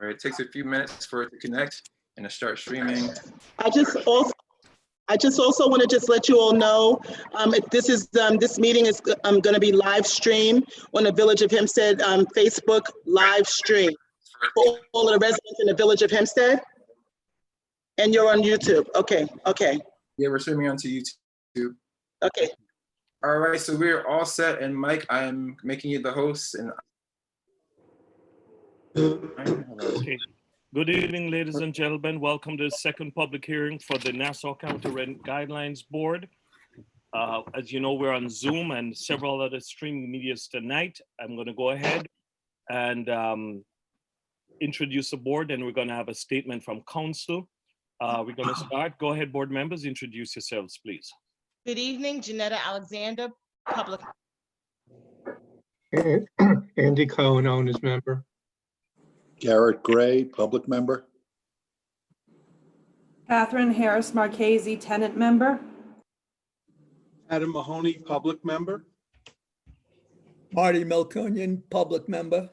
All right, it takes a few minutes for it to connect and to start streaming. I just also want to just let you all know, this meeting is going to be live stream on the Village of Hempstead Facebook live stream for all of the residents in the Village of Hempstead. And you're on YouTube. Okay. Yeah, we're streaming onto YouTube. Okay. All right, so we're all set. And Mike, I am making you the host. And Okay. Good evening, ladies and gentlemen. Welcome to the second public hearing for the Nassau County Rent Guidelines Board. As you know, we're on Zoom and several other streaming medias tonight. I'm going to go ahead and introduce the board, and we're going to have a statement from council. We're going to start. Go ahead, board members, introduce yourselves, please. Good evening, Janetta Alexander, public. Andy Cohen, owners member. Garrett Gray, public member. Catherine Harris Marchese, tenant member. Adam Mahoney, public member. Marty Melkonian, public member.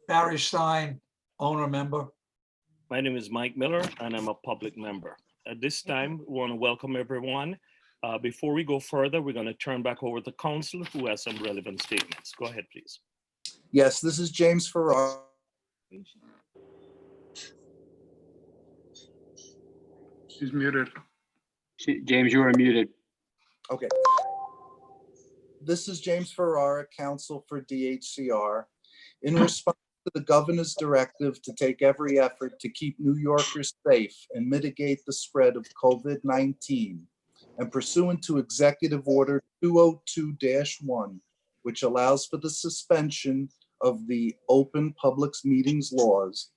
Barry Stein, owner member. My name is Mike Miller, and I'm a public member. At this time, we want to welcome everyone. Before we go further, we're going to turn back over to council, who has some relevant statements. Go ahead, please. Yes, this is James Farrar. she's muted. James, you are muted. Okay. This is James Ferrara, counsel for DHCR. In response to the governor's directive to take every effort to keep New Yorkers safe and mitigate the spread of COVID-19, and pursuant to Executive Order 202-1, which allows for the suspension of the open public meetings laws,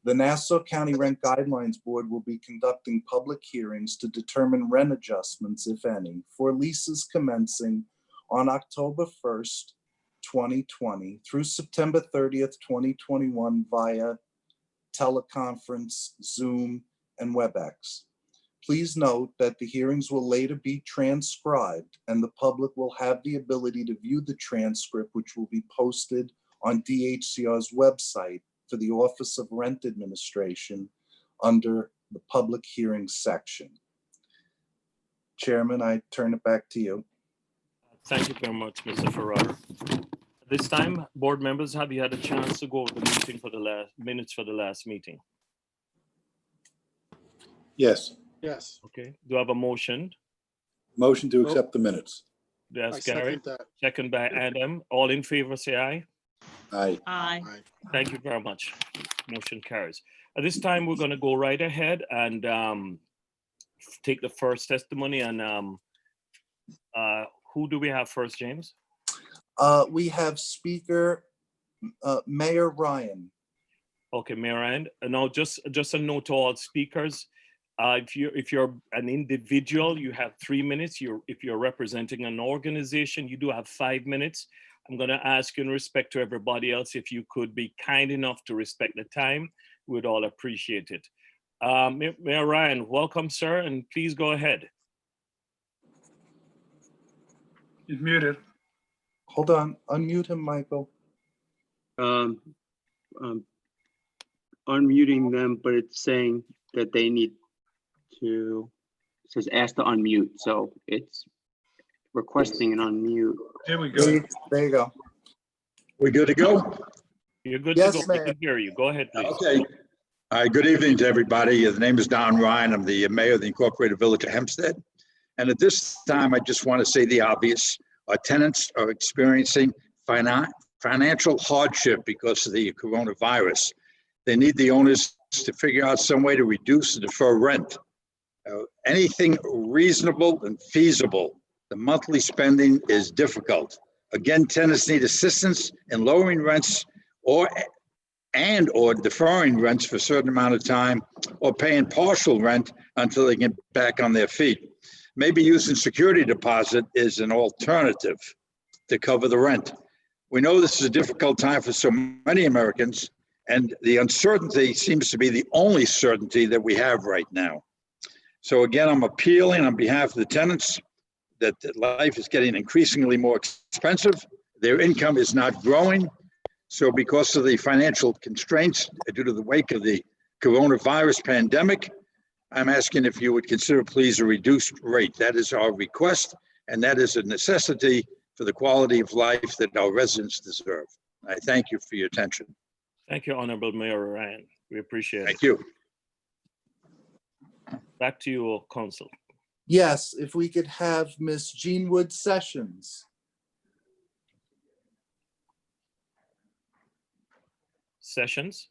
the Nassau County Rent Guidelines Board will be conducting public hearings to determine rent adjustments, if any, for leases commencing on October 1st, 2020 through September 30th, 2021 via teleconference, Zoom, and WebEx. Please note that the hearings will later be transcribed and the public will have the ability to view the transcript, which will be posted on DHCR's website for the Office of Rent Administration under the public hearings section. Chairman, I turn it back to you. Thank you very much, Mr. Ferrara. At this time, board members, have you had a chance to go over the meeting for the last minutes for the last meeting? Yes. Yes. Okay. Do I have a motion? Motion to accept the minutes. That's I Gary. second that. Second by Adam. All in favor, say aye. Aye. Aye. Aye. Thank you very much. Motion carries. At this time, we're going to go right ahead and take the first testimony. And who do we have first, James? We have Speaker Mayor Ryan. Okay, Mayor Ryan. Now, just a note to all speakers. If you're an individual, you have 3 minutes. If you're representing an organization, you do have 5 minutes. I'm going to ask you in respect to everybody else, if you could be kind enough to respect the time, we'd all appreciate it. Mayor Ryan, welcome, sir, and please go ahead. He's muted. Hold on, unmute him, Michael. Unmuting them, but it's saying that they need to, it says ask to unmute, so it's requesting an unmute. Here we go. There you go. We good to go? You're good Yes, to go. We Mayor. can hear you. Go ahead, please. Okay. All right, good evening to everybody. The name is Don Ryan. I'm the mayor of the Incorporated Village of Hempstead. And at this time, I just want to say the obvious. Our tenants are experiencing financial hardship because of the coronavirus. They need the owners to figure out some way to reduce and defer rent. Anything reasonable and feasible. The monthly spending is difficult. Again, tenants need assistance in lowering rents or deferring rents for a certain amount of time or paying partial rent until they get back on their feet. Maybe using security deposit is an alternative to cover the rent. We know this is a difficult time for so many Americans, and the uncertainty seems to be the only certainty that we have right now. So again, I'm appealing on behalf of the tenants that life is getting increasingly more expensive. Their income is not growing. So because of the financial constraints due to the wake of the coronavirus pandemic, I'm asking if you would consider please a reduced rate. That is our request, and that is a necessity for the quality of life that our residents deserve. I thank you for your attention. Thank you, Honorable Mayor Ryan. We appreciate it. Thank you. Back to you, Council. Yes, if we could have Miss Jean Wood Sessions. Sessions?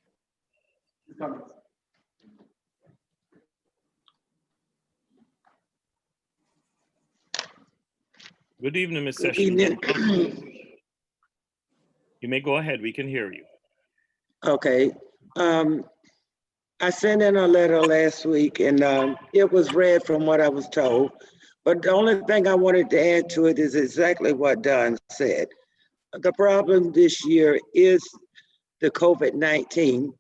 Good evening, Ms. Good Sessions. evening. You may go ahead. We can hear you. Okay. I sent in a letter last week and it was read from what I was told. But the only thing I wanted to add to it is exactly what Don said. The problem this year is the COVID-19,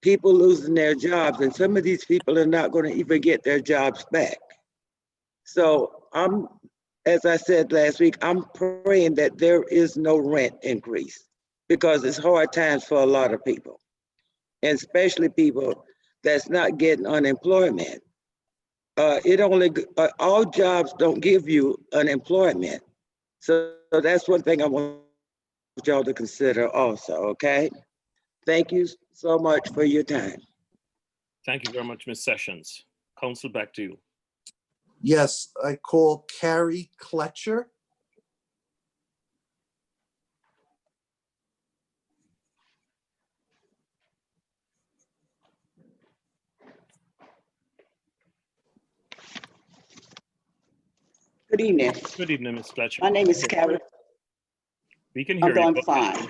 people losing their jobs, and some of these people are not going to even get their jobs back. So as I said last week, I'm praying that there is no rent increase because it's hard times for a lot of people, and especially people that's not getting unemployment. All jobs don't give you unemployment. So that's one thing I want y'all to consider also, okay? Thank you so much for your time. Thank you very much, Ms. Sessions. Council, back to you. Yes, I call Carrie Kletcher. Good evening. Good evening, Ms. Fletcher. My name is Carrie. We can hear I'm you. doing fine.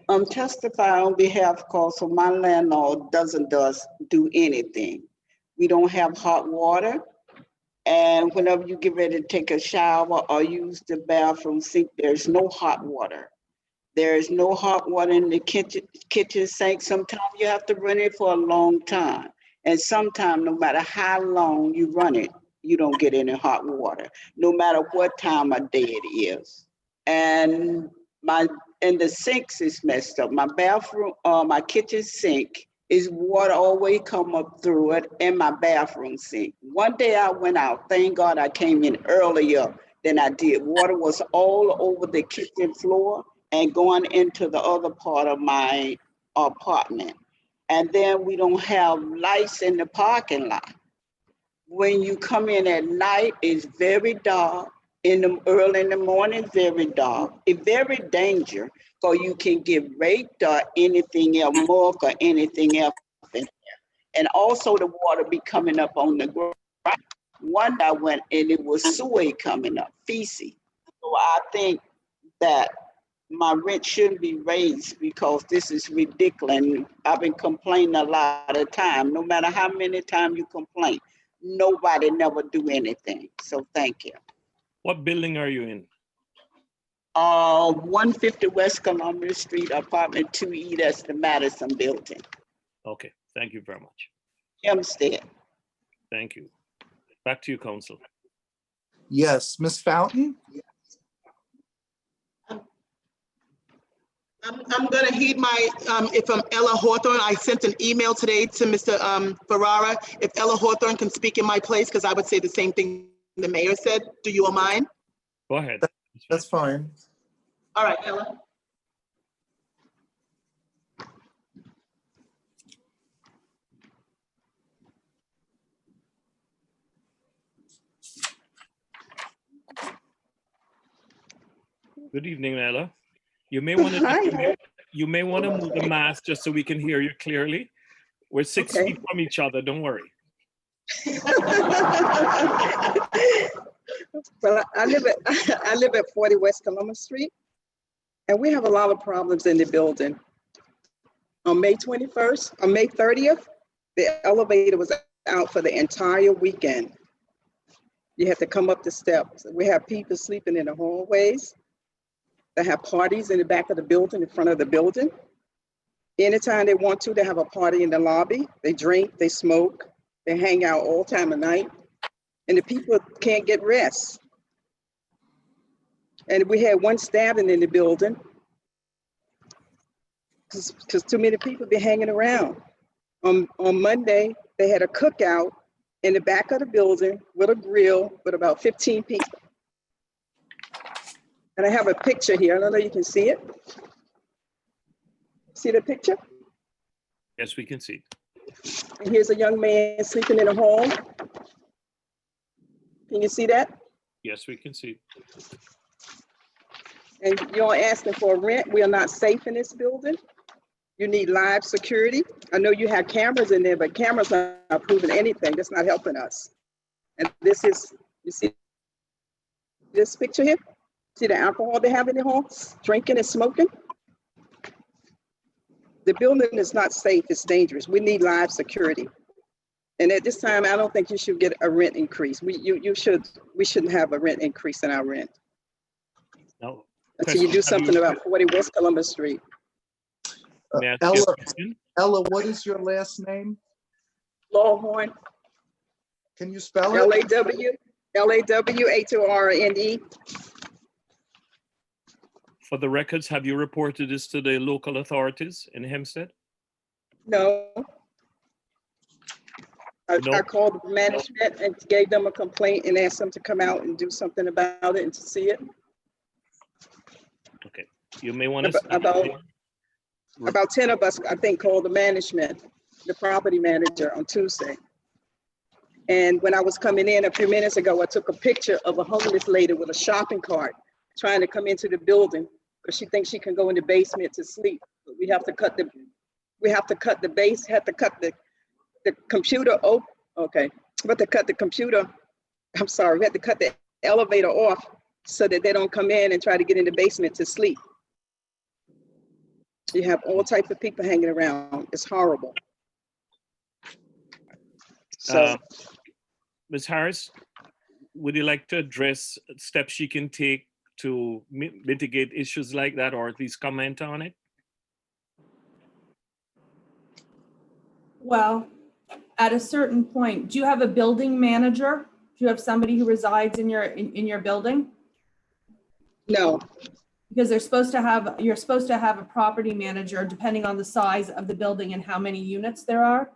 I'm testifying on behalf, because so my landlord doesn't do anything. We don't have hot water. And whenever you get ready to take a shower or use the bathroom sink, there's no hot water. There's no hot water in the kitchen sink. Sometimes you have to run it for a long time. And sometimes, no matter how long you run it, you don't get any hot water, no matter what time of day it is. And the sinks is messed up. My bathroom, my kitchen sink is water always come up through it, and my bathroom sink. One day I went out, thank God I came in earlier than I did. Water was all over the kitchen floor and going into the other part of my apartment. And then we don't have lights in the parking lot. When you come in at night, it's very dark. Early in the morning, very dark. It's very dangerous, because you can get raped or anything else, muck or anything else in there. And also the water be coming up on the ground. One day I went and it was sewage coming up, feces. So I think that my rent shouldn't be raised, because this is ridiculous. And I've been complaining a lot of time. No matter how many times you complain, nobody never do anything. So thank you. What building are you in? 150 West Columbia Street, apartment 2E, that's the Madison building. Okay, thank you very much. Hempstead. Thank you. Back to you, Council. Yes, Miss Fountain. I'm gonna heed my, if I'm Ella Hawthorne, I sent an email today to Mr. Ferrara. If Ella Hawthorne can speak in my place, because I would say the same thing the mayor said. Do you all mind? Go ahead. That's fine. All right, Ella. Good evening, Ella. You may want to move the mask just so we can hear you clearly. We're 6 feet from each other. Don't worry. Well, I live at 40 West Columbus Street, and we have a lot of problems in the building. On May 30th, the elevator was out for the entire weekend. You have to come up the steps. We have people sleeping in the hallways. They have parties in the back of the building, in front of the building. Anytime they want to, they have a party in the lobby. They drink, they smoke, they hang out all time of night, and the people can't get rest. And we had one stabbing in the building. because too many people be hanging around. On Monday, they had a cookout in the back of the building with a grill with about 15 people. And I have a picture here. I don't know if you can see it. See the picture? Yes, we can see. And here's a young man sleeping in a hall. Can you see that? Yes, we can see. And you're asking for rent. We are not safe in this building. You need live security. I know you have cameras in there, but cameras are not proving anything. That's not helping us. And this is, you see this picture here? See the alcohol they have in the halls, drinking and smoking? The building is not safe, it's dangerous. We need live security. And at this time, I don't think you should get a rent increase. We shouldn't have a rent increase in our rent. No. Until you do something about 40 West Columbus Street. May I ask you a question? Ella, what is your last name? Lawhorn. Can you spell it? Lawhorne. For the records, have you reported this to the local authorities in Hempstead? No. I called the management and gave them a complaint and asked them to come out and do something about it and to see it. Okay, you may want to. About 10 of us, I think, called the management, the property manager on Tuesday. And when I was coming in a few minutes ago, I took a picture of a homeless lady with a shopping cart trying to come into the building because she thinks she can go in the basement to sleep. But we have to cut the base, have to cut the computer. Oh, okay. We have to cut the computer. I'm sorry. We have to cut the elevator off so that they don't come in and try to get in the basement to sleep. You have all types of people hanging around. It's horrible. So, Ms. Harris, would you like to address steps she can take to mitigate issues like that, or at least comment on it? Well, at a certain point, do you have a building manager? Do you have somebody who resides in your building? No. Because you're supposed to have a property manager depending on the size of the building and how many units there are.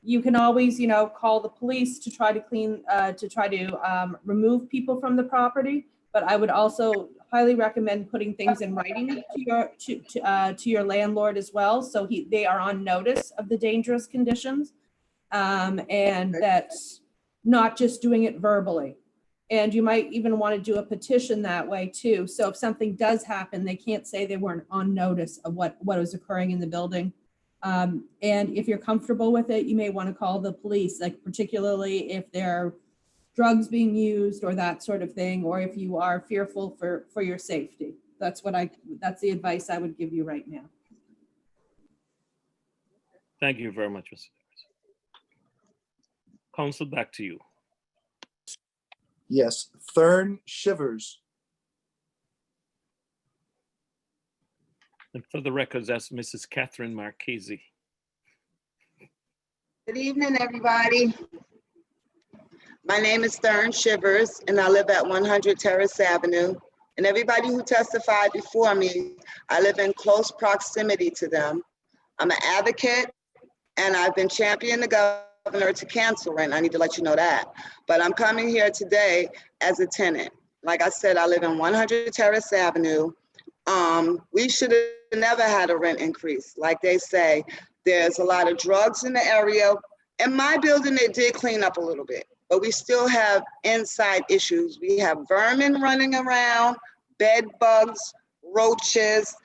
You can always, call the police to try to remove people from the property. But I would also highly recommend putting things in writing to your landlord as well, so they are on notice of the dangerous conditions, and that's not just doing it verbally. And you might even want to do a petition that way too. So if something does happen, they can't say they weren't on notice of what was occurring in the building. And if you're comfortable with it, you may want to call the police, like particularly if there are drugs being used or that sort of thing, or if you are fearful for your safety. That's the advice I would give you right now. Thank you very much, Mr. Harris. Council, back to you. Yes, Thurn Shivers. And for the records, that's Mrs. Catherine Marchese. Good evening, everybody. My name is Thurn Shivers, and I live at 100 Terrace Avenue. And everybody who testified before me, I live in close proximity to them. I'm an advocate, and I've been championing the governor to cancel rent. I need to let you know that. But I'm coming here today as a tenant. Like I said, I live in 100 Terrace Avenue. We should have never had a rent increase. Like they say, there's a lot of drugs in the area. In my building, they did clean up a little bit, but we still have inside issues. We have vermin running around, bed bugs, roaches,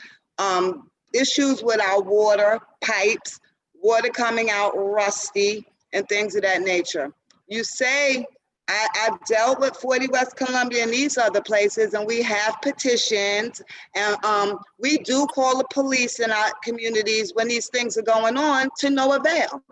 issues with our water pipes, water coming out rusty, and things of that nature. You say, I've dealt with 40 West Columbia and these other places, and we have petitions, and we do call the police in our communities when these things are going on, to no avail,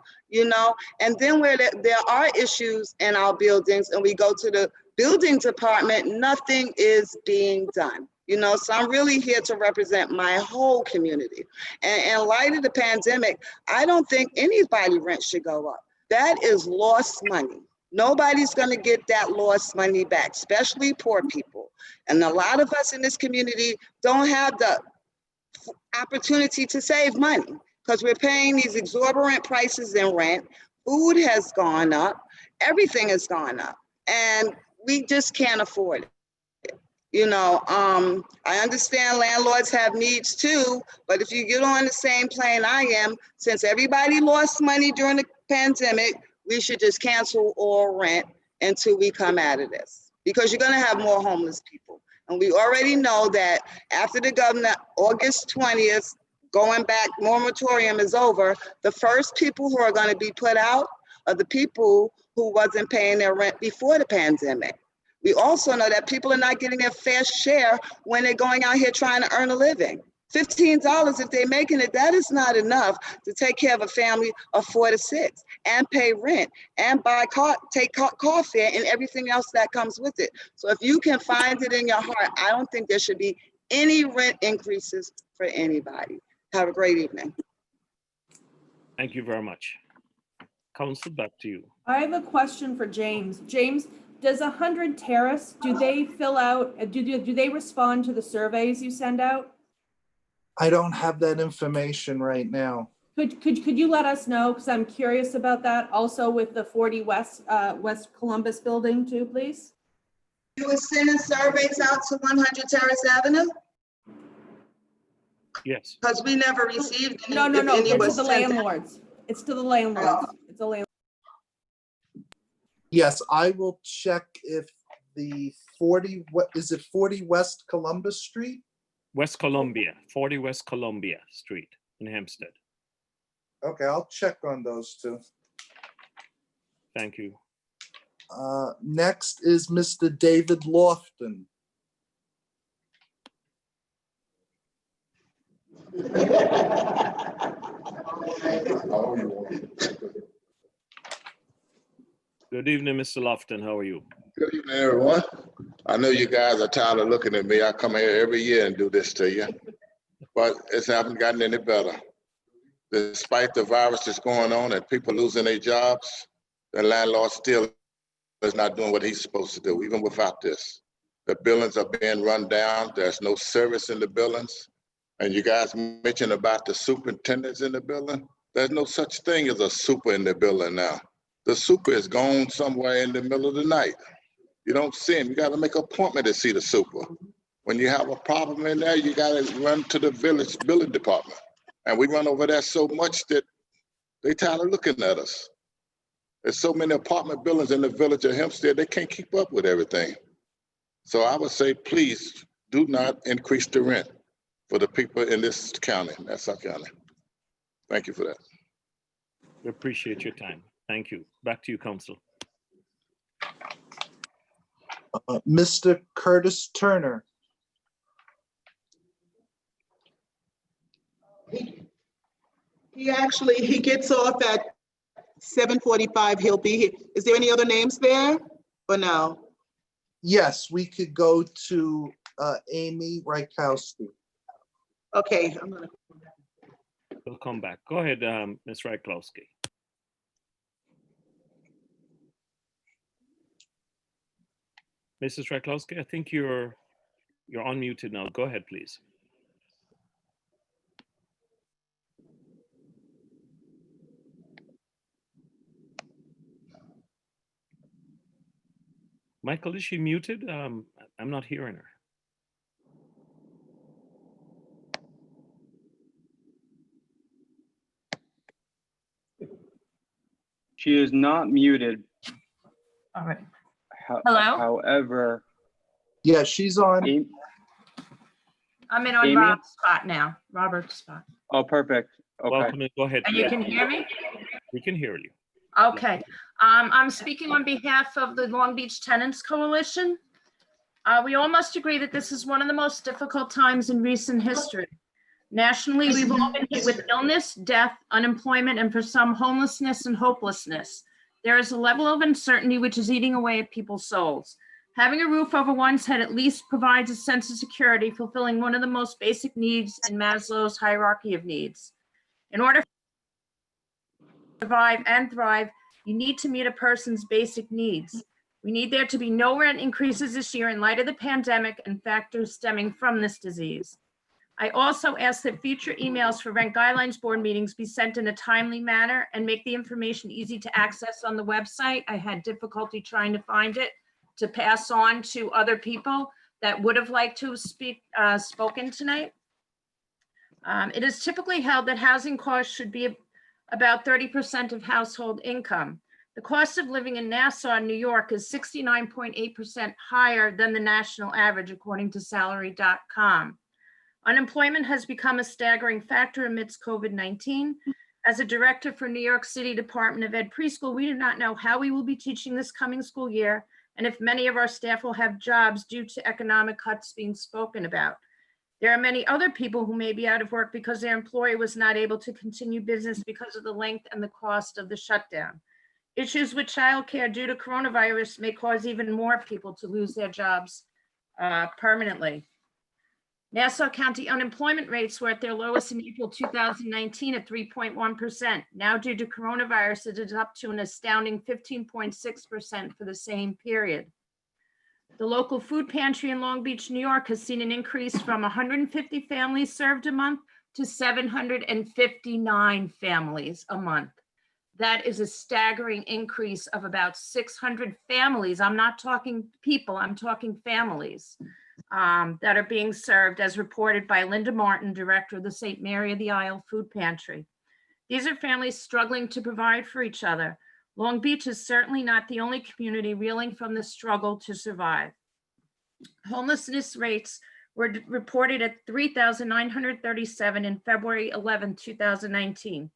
and then where there are issues in our buildings and we go to the building department, nothing is being done. So I'm really here to represent my whole community. And in light of the pandemic, I don't think anybody's rent should go up. That is lost money. Nobody's going to get that lost money back, especially poor people. And a lot of us in this community don't have the opportunity to save money because we're paying these exorbitant prices in rent. Food has gone up, everything has gone up, and we just can't afford it. You know, I understand landlords have needs too, but if you get on the same plane I am, since everybody lost money during the pandemic, we should just cancel all rent until we come out of this, because you're gonna have more homeless people. And we already know that after the governor, August 20th, going back, moratorium is over, the first people who are gonna be put out are the people who wasn't paying their rent before the pandemic. We also know that people are not getting their fair share when they're going out here trying to earn a living. $15 if they're making it, that is not enough to take care of a family of 4 to 6 and pay rent and buy take car fare and everything else that comes with it. So if you can find it in your heart, I don't think there should be any rent increases for anybody. Have a great evening. Thank you very much. Council, back to you. I have a question for James. James, does 100 Terrace, do they fill out, do they respond to the surveys you send out? I don't have that information right now. Could you let us know? Because I'm curious about that. Also with the 40 West Columbus building too, please. You were sending surveys out to 100 Terrace Avenue? Yes. Because we never received any. No, any it's was to the sent out. landlords. It's to the landlords. It's a landlord. Yes, I will check if the 40, what is it, 40 West Columbus Street? West Columbia, 40 West Columbia Street in Hempstead. Okay, I'll check on those two. Thank you. Next is Mr. David Lofton. Good evening, Mr. Lofton. How are you? Good evening, everyone. I know you guys are tired of looking at me. I come here every year and do this to you, but it hasn't gotten any better. Despite the virus that's going on and people losing their jobs, the landlord still is not doing what he's supposed to do, even without this. The buildings are being run down. There's no service in the buildings. And you guys mentioned about the superintendents in the building. There's no such thing as a super in the building now. The super is gone somewhere in the middle of the night. You don't see him. You got to make an appointment to see the super. When you have a problem in there, you got to run to the building department. And we run over there so much that they tired of looking at us. There's so many apartment buildings in the village of Hempstead, they can't keep up with everything. So I would say, please do not increase the rent for the people in this county, Nassau County. Thank you for that. We appreciate your time. Thank you. Back to you, Council. Mr. Curtis Turner. He gets off at 7:45. He'll be here. Is there any other names there or no? Yes, we could go to Amy Rykowski. Okay, We'll come back. Go ahead, Ms. Rykowski. Mrs. Rykowski, I think you're unmuted now. Go ahead, please. Michael, is she muted? I'm not hearing her. She is not muted. All right. Hello? However. Yeah, she's on. I'm in on Amy? Rob's spot now, Robert's spot. Oh, perfect. Okay. Welcome and go ahead. And you can hear me? We can hear you. Okay. I'm speaking on behalf of the Long Beach Tenants Coalition. We all must agree that this is one of the most difficult times in recent history. Nationally, we've all been hit with illness, death, unemployment, and for some, homelessness and hopelessness. There is a level of uncertainty which is eating away at people's souls. Having a roof over one's head at least provides a sense of security, fulfilling one of the most basic needs in Maslow's hierarchy of needs. In order to survive and thrive, you need to meet a person's basic needs. We need there to be no rent increases this year in light of the pandemic and factors stemming from this disease. I also ask that future emails for rent guidelines board meetings be sent in a timely manner and make the information easy to access on the website. I had difficulty trying to find it to pass on to other people that would have liked to spoken tonight. It is typically held that housing costs should be about 30% of household income. The cost of living in Nassau, New York is 69.8% higher than the national average, according to salary.com. Unemployment has become a staggering factor amidst COVID-19. As a director for New York City Department of Ed Preschool, we do not know how we will be teaching this coming school year and if many of our staff will have jobs due to economic cuts being spoken about. There are many other people who may be out of work because their employer was not able to continue business because of the length and the cost of the shutdown. Issues with childcare due to coronavirus may cause even more people to lose their jobs permanently. Nassau County unemployment rates were at their lowest in April 2019 at 3.1%. Now, due to coronavirus, it is up to an astounding 15.6% for the same period. The local food pantry in Long Beach, New York has seen an increase from 150 families served a month to 759 families a month. That is a staggering increase of about 600 families. I'm not talking people, I'm talking families that are being served, as reported by Linda Martin, director of the St. Mary of the Isle Food Pantry. These are families struggling to provide for each other. Long Beach is certainly not the only community reeling from the struggle to survive. Homelessness rates were reported at 3,937 in February 11, 2019.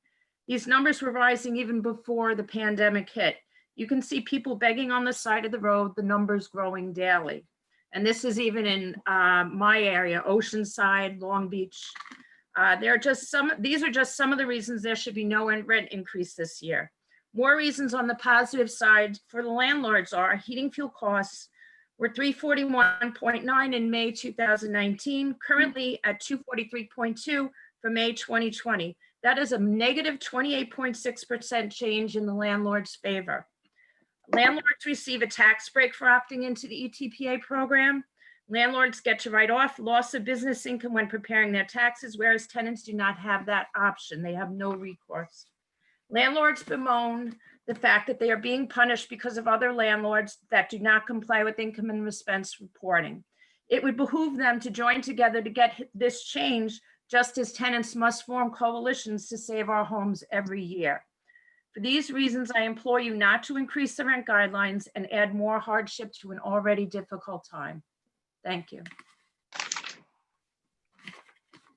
These numbers were rising even before the pandemic hit. You can see people begging on the side of the road, the numbers growing daily. And this is even in my area, Oceanside, Long Beach. These are just some of the reasons there should be no rent increase this year. More reasons on the positive side for the landlords are heating fuel costs were $341.9 in May 2019, currently at $243.2 for May 2020. That is a negative 28.6% change in the landlord's favor. Landlords receive a tax break for opting into the ETPA program. Landlords get to write off loss of business income when preparing their taxes, whereas tenants do not have that option. They have no recourse. Landlords bemoan the fact that they are being punished because of other landlords that do not comply with income and expense reporting. It would behoove them to join together to get this change, just as tenants must form coalitions to save our homes every year. For these reasons, I implore you not to increase the rent guidelines and add more hardship to an already difficult time. Thank you.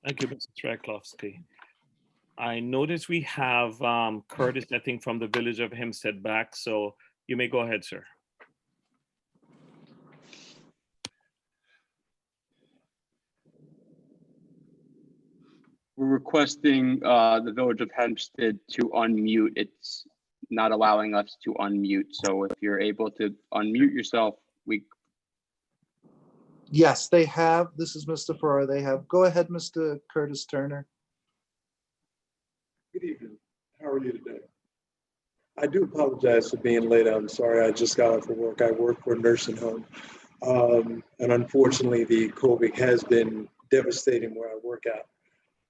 Thank you, Mrs. Strakowski. I notice we have Curtis, I think, from the village of Hempstead back, so you may go ahead, sir. We're requesting the Village of Hempstead to unmute. It's not allowing us to unmute. So if you're able to unmute yourself, Yes, they have. This is Mr. Farrar. They have. Go ahead, Mr. Curtis Turner. Good evening. How are you today? I do apologize for being late. I'm sorry. I just got off of work. I work for a nursing home. And unfortunately, the COVID has been devastating where I work at.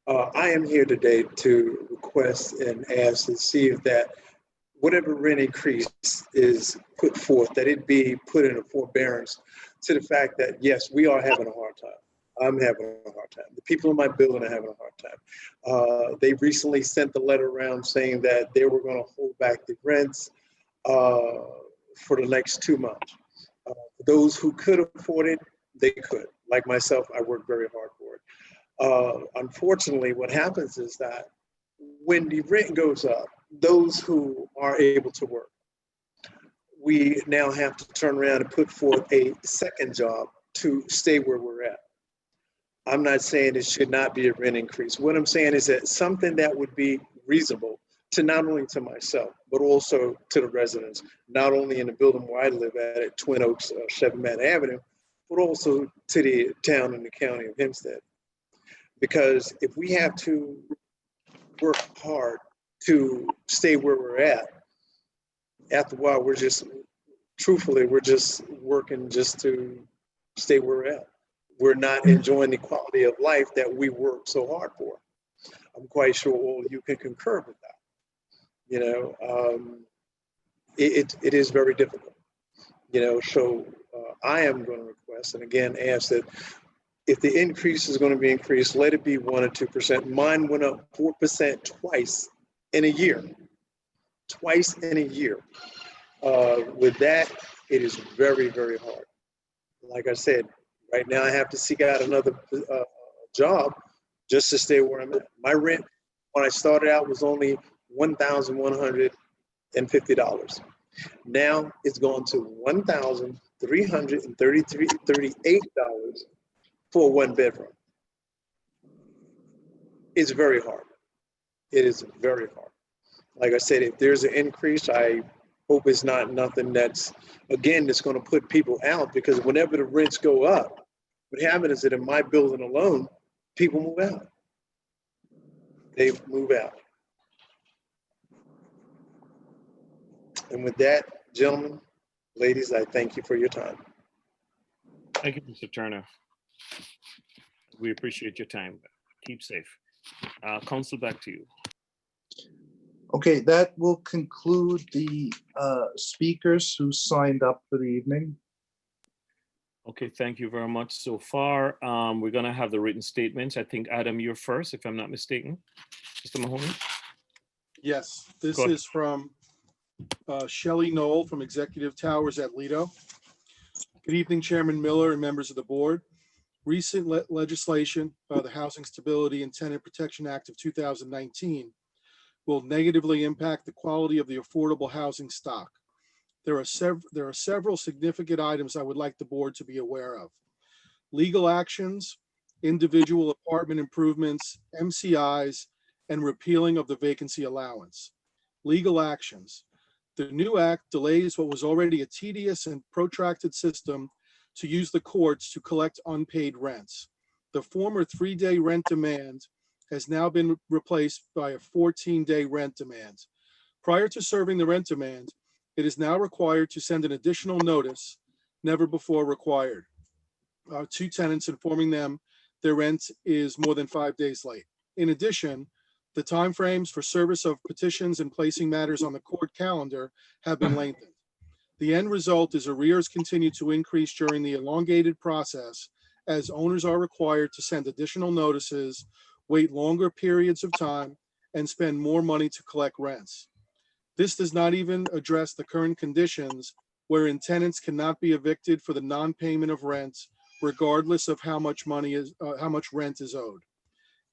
I am here today to request and ask and see if that whatever rent increase is put forth, that it be put in a forbearance to the fact that, yes, we are having a hard time. I'm having a hard time. The people in my building are having a hard time. They recently sent the letter around saying that they were going to hold back the rents for the next 2 months. Those who could afford it, they could. Like myself, I work very hard for it. Unfortunately, what happens is that when the rent goes up, those who are able to work, we now have to turn around and put forth a second job to stay where we're at. I'm not saying it should not be a rent increase. What I'm saying is that something that would be reasonable to not only to myself, but also to the residents, not only in the building where I live at Twin Oaks, 7 Man Avenue, but also to the town and the county of Hempstead. Because if we have to work hard to stay where we're at, after a while, we're just working just to stay where we're at. we're not enjoying the quality of life that we work so hard for. I'm quite sure all of you can concur with that. You know, it is very difficult. You know, so I am going to request, and again, ask that if the increase is going to be increased, let it be 1 or 2%. Mine went up 4% twice in a year. Twice in a year. With that, it is very, very hard. Like I said, right now I have to seek out another job just to stay where I'm at. My rent when I started out was only $1,150. Now it's gone to $1,338 for a 1-bedroom. It's very hard. It is very hard. Like I said, if there's an increase, I hope it's not nothing that's, again, that's going to put people out, because whenever the rents go up, what happens is that in my building alone, people move out. They move out. And with that, gentlemen, ladies, I thank you for your time. Thank you, Mr. Turner. We appreciate your time. Keep safe. Council, back to you. Okay, that will conclude the speakers who signed up for the evening. Okay, thank you very much. So far, we're going to have the written statements. I think, Adam, you're first, if I'm not mistaken. Mr. Mahoney? Yes, this Go ahead. is from Shelley Knoll from Executive Towers at Lido. Good evening, Chairman Miller and members of the board. Recent legislation, the Housing Stability and Tenant Protection Act of 2019, will negatively impact the quality of the affordable housing stock. There are several significant items I would like the board to be aware of. Legal actions, individual apartment improvements, MCIs, and repealing of the vacancy allowance. Legal actions. The new act delays what was already a tedious and protracted system to use the courts to collect unpaid rents. The former 3-day rent demand has now been replaced by a 14-day rent demand. Prior to serving the rent demand, it is now required to send an additional notice, never before required, to tenants informing them their rent is more than 5 days late. In addition, the timeframes for service of petitions and placing matters on the court calendar have been lengthened. The end result is arrears continue to increase during the elongated process, as owners are required to send additional notices, wait longer periods of time, and spend more money to collect rents. This does not even address the current conditions wherein tenants cannot be evicted for the non-payment of rent, regardless of how much rent is owed.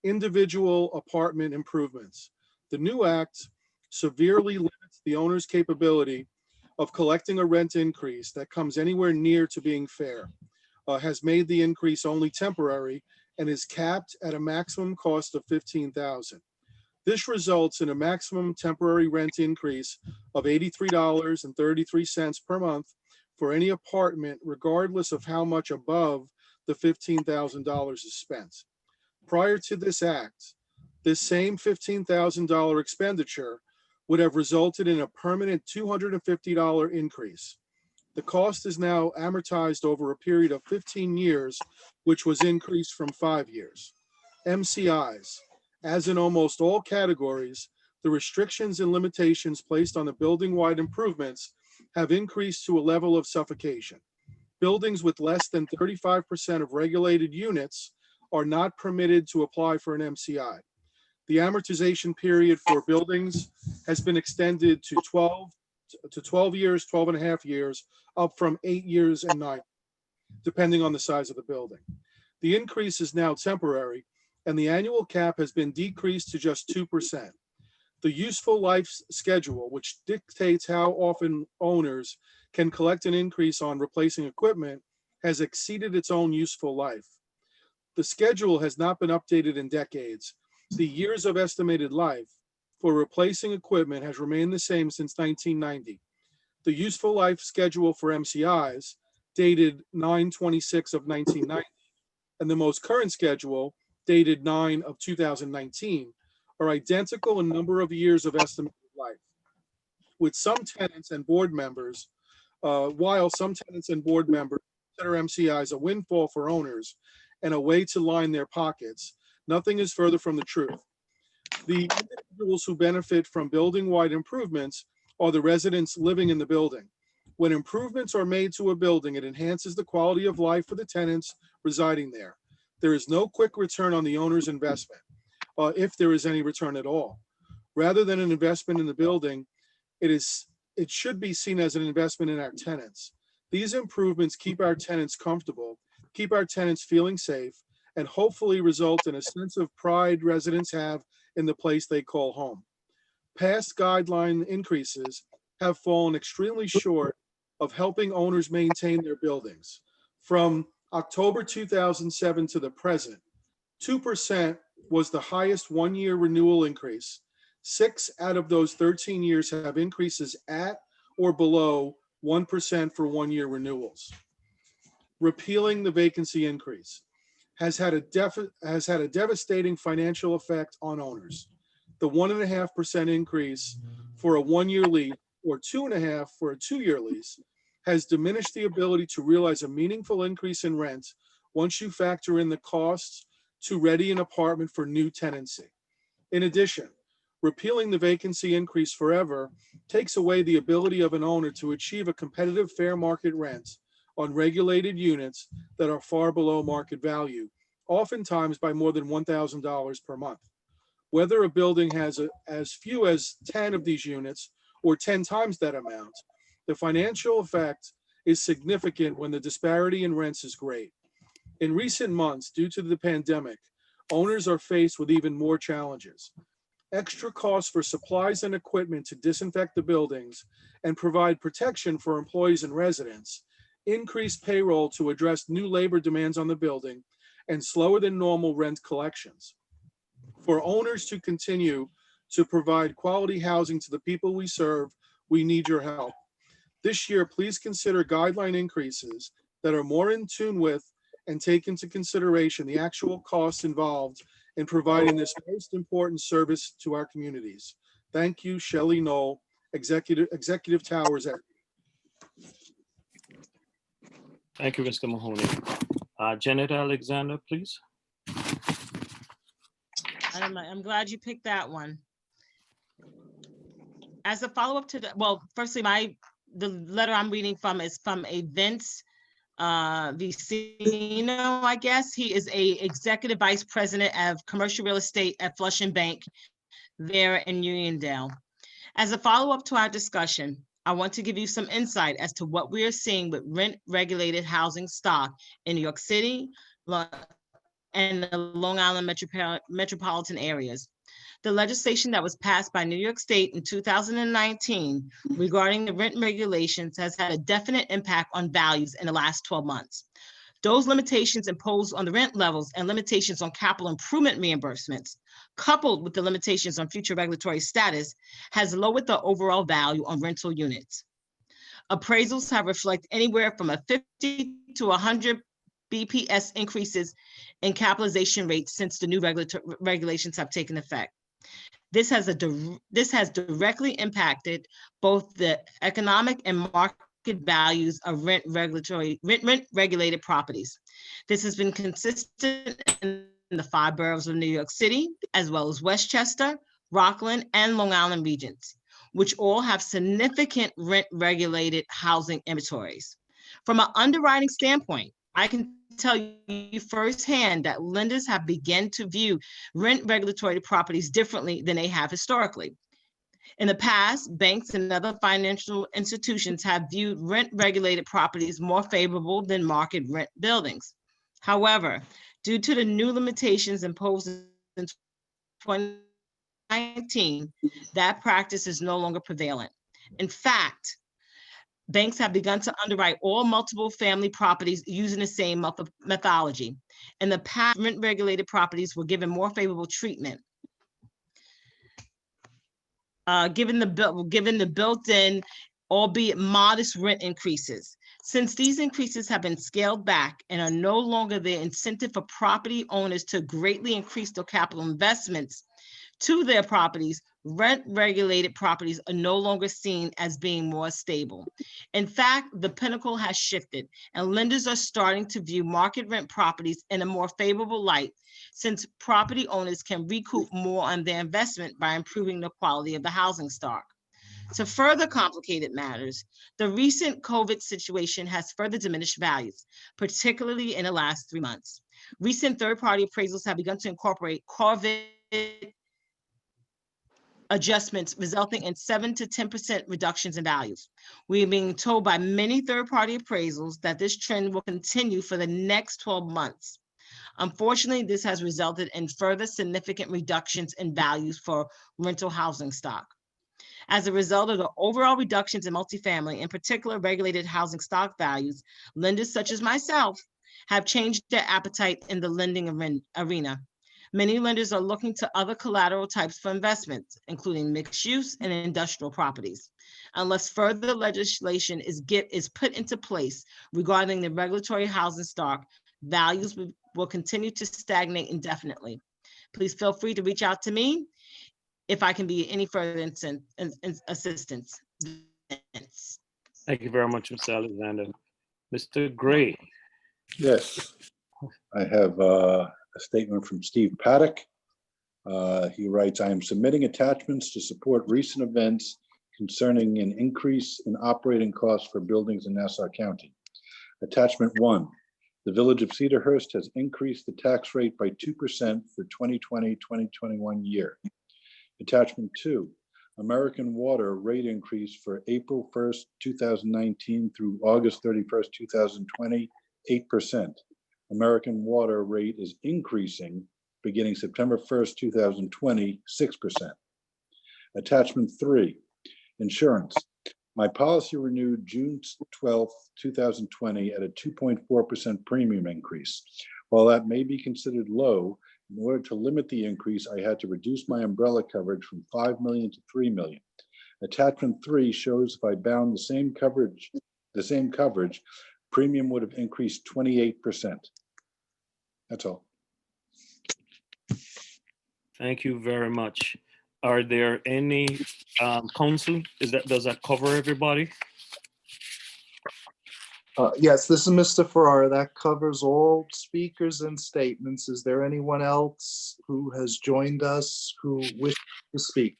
Individual apartment improvements. The new act severely limits the owner's capability of collecting a rent increase that comes anywhere near to being fair, has made the increase only temporary, and is capped at a maximum cost of $15,000. This results in a maximum temporary rent increase of $83.33 per month for any apartment, regardless of how much above the $15,000 is spent. Prior to this act, this same $15,000 expenditure would have resulted in a permanent $250 increase. The cost is now amortized over a period of 15 years, which was increased from 5 years. MCIs. As in almost all categories, the restrictions and limitations placed on the building-wide improvements have increased to a level of suffocation. Buildings with less than 35% of regulated units are not permitted to apply for an MCI. The amortization period for buildings has been extended to 12 years, 12 and a half years, up from 8 years and 9, depending on the size of the building. The increase is now temporary, and the annual cap has been decreased to just 2%. The useful life schedule, which dictates how often owners can collect an increase on replacing equipment, has exceeded its own useful life. The schedule has not been updated in decades. The years of estimated life for replacing equipment has remained the same since 1990. The useful life schedule for MCIs, dated 9/26 of 1990, and the most current schedule, dated 9 of 2019, are identical in number of years of estimated life. With some tenants and board members, while some tenants and board members consider MCIs a windfall for owners and a way to line their pockets, nothing is further from the truth. The individuals who benefit from building-wide improvements are the residents living in the building. When improvements are made to a building, it enhances the quality of life for the tenants residing there. There is no quick return on the owner's investment, if there is any return at all. Rather than an investment in the building, it should be seen as an investment in our tenants. These improvements keep our tenants comfortable, keep our tenants feeling safe, and hopefully result in a sense of pride residents have in the place they call home. Past guideline increases have fallen extremely short of helping owners maintain their buildings. From October 2007 to the present, 2% was the highest one-year renewal increase. 6 out of those 13 years have increases at or below 1% for one-year renewals. Repealing the vacancy increase has had a devastating financial effect on owners. The 1.5% increase for a one-year lease or 2.5% for a two-year lease has diminished the ability to realize a meaningful increase in rent once you factor in the costs to ready an apartment for new tenancy. In addition, repealing the vacancy increase forever takes away the ability of an owner to achieve a competitive fair market rent on regulated units that are far below market value, oftentimes by more than $1,000 per month. Whether a building has as few as 10 of these units or 10 times that amount, the financial effect is significant when the disparity in rents is great. In recent months, due to the pandemic, owners are faced with even more challenges. Extra costs for supplies and equipment to disinfect the buildings and provide protection for employees and residents, increased payroll to address new labor demands on the building, and slower than normal rent collections. For owners to continue to provide quality housing to the people we serve, we need your help. This year, please consider guideline increases that are more in tune with and take into consideration the actual costs involved in providing this most important service to our communities. Thank you, Shelley Knoll, Executive Towers. Thank you, Mr. Mahoney. Janet Alexander, please. I'm glad you picked that one. As a follow-up to the, well, firstly, the letter I'm reading from is from a Vince Vicino, I guess. He is a executive vice president of commercial real estate at Flushing Bank there in Uniondale. As a follow-up to our discussion, I want to give you some insight as to what we are seeing with rent-regulated housing stock in New York City and the Long Island metropolitan areas. The legislation that was passed by New York State in 2019 regarding the rent regulations has had a definite impact on values in the last 12 months. Those limitations imposed on the rent levels and limitations on capital improvement reimbursements, coupled with the limitations on future regulatory status, has lowered the overall value on rental units. Appraisals have reflected anywhere from a 50 to 100 BPS increases in capitalization rates since the new regulations have taken effect. This has directly impacted both the economic and market values of rent-regulated properties. This has been consistent in the 5 boroughs of New York City, as well as Westchester, Rockland, and Long Island regions, which all have significant rent-regulated housing inventories. From an underwriting standpoint, I can tell you firsthand that lenders have begun to view rent regulatory properties differently than they have historically. In the past, banks and other financial institutions have viewed rent regulated properties more favorable than market rent buildings. However, due to the new limitations imposed in 2019, that practice is no longer prevalent. In fact, banks have begun to underwrite all multiple family properties using the same methodology. In the past, rent-regulated properties were given more favorable treatment, given the built-in, albeit modest rent increases. Since these increases have been scaled back and are no longer the incentive for property owners to greatly increase their capital investments, to their properties, rent-regulated properties are no longer seen as being more stable. In fact, the pinnacle has shifted, and lenders are starting to view market rent properties in a more favorable light, since property owners can recoup more on their investment by improving the quality of the housing stock. To further complicate matters, the recent COVID situation has further diminished values, particularly in the last 3 months. Recent third-party appraisals have begun to incorporate COVID adjustments, resulting in 7 to 10% reductions in values. We are being told by many third-party appraisals that this trend will continue for the next 12 months. Unfortunately, this has resulted in further significant reductions in values for rental housing stock. As a result of the overall reductions in multifamily, in particular regulated housing stock values, lenders such as myself have changed their appetite in the lending arena. Many lenders are looking to other collateral types for investments, including mixed use and industrial properties. Unless further legislation is put into place regarding the regulatory housing stock, values will continue to stagnate indefinitely. Please feel free to reach out to me if I can be any further assistance. Thank you very much, Mr. Alexander. Mr. Gray. Yes, I have a statement from Steve Paddock. He writes, I am submitting attachments to support recent events concerning an increase in operating costs for buildings in Nassau County. Attachment 1, the Village of Cedarhurst has increased the tax rate by 2% for 2020-2021 year. Attachment 2, American Water rate increase for April 1st, 2019 through August 31st, 2020, 8%. American Water rate is increasing beginning September 1st, 2020, 6%. Attachment 3, insurance. My policy renewed June 12th, 2020 at a 2.4% premium increase. While that may be considered low, in order to limit the increase, I had to reduce my umbrella coverage from 5 million to 3 million. Attachment 3 shows if I bound the same coverage, premium would have increased 28%. That's all. Thank you very much. Are there any counsel? Does that cover everybody? Yes, this is Mr. Ferrara. That covers all speakers and statements. Is there anyone else who has joined us who wishes to speak?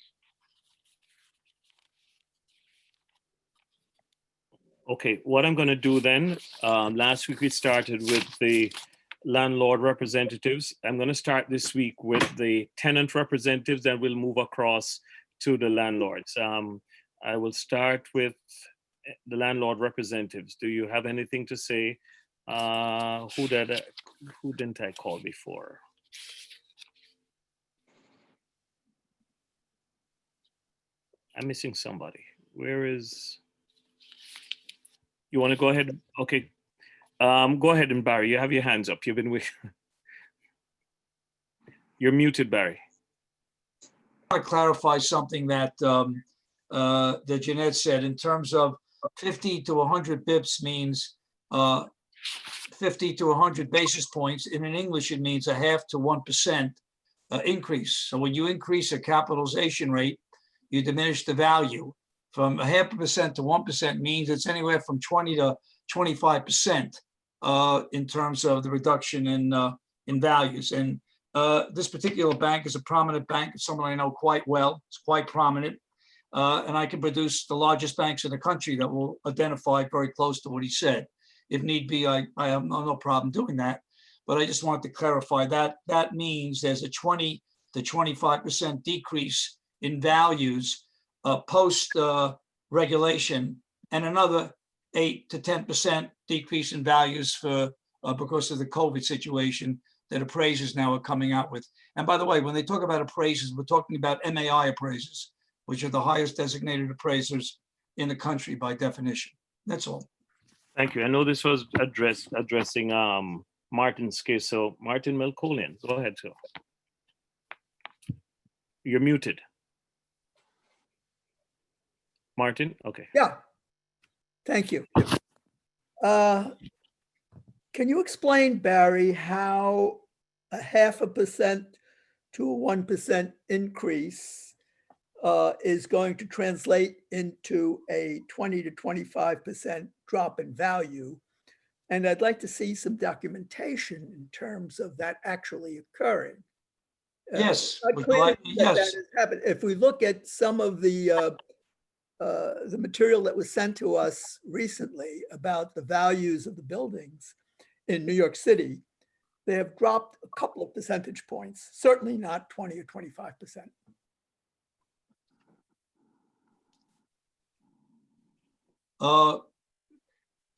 Okay, what I'm going to do then, last week we started with the landlord representatives. I'm going to start this week with the tenant representatives, then we'll move across to the landlords. I will start with the landlord representatives. Do you have anything to say? Who didn't I call before? I'm missing somebody. Where is? You want to go ahead? Okay. Go ahead, and Barry, you have your hands up. You've been with. You're muted, Barry. I want to clarify something that that Jeanette said in terms of 50 to 100 bips means 50 to 100 basis points. And in English, it means a 0.5 to 1% increase. So when you increase a capitalization rate, you diminish the value. From a 0.5% to 1% means it's anywhere from 20 to 25% in terms of the reduction in values. And this particular bank is a prominent bank. It's someone I know quite well. It's quite prominent. And I can produce the largest banks in the country that will identify very close to what he said. If need be, I have no problem doing that. But I just wanted to clarify that that means there's a 20 to 25% decrease in values post regulation, and another 8 to 10% decrease in values for because of the COVID situation that appraisers now are coming out with. And by the way, when they talk about appraisers, we're talking about MAI appraisers, which are the highest designated appraisers in the country by definition. That's all. Thank you. I know this was addressing Martin's case. So Martin Melkolian, go ahead, sir. You're muted. Martin, okay. Yeah, thank you. Can you explain, Barry, how a 0.5% to a 1% increase is going to translate into a 20 to 25% drop in value. And I'd like to see some documentation in terms of that actually occurring. Yes, Not would clear like- to me that yes. has happened. If we look at some of the material that was sent to us recently about the values of the buildings in New York City, they have dropped a couple of percentage points, certainly not 20 or 25%.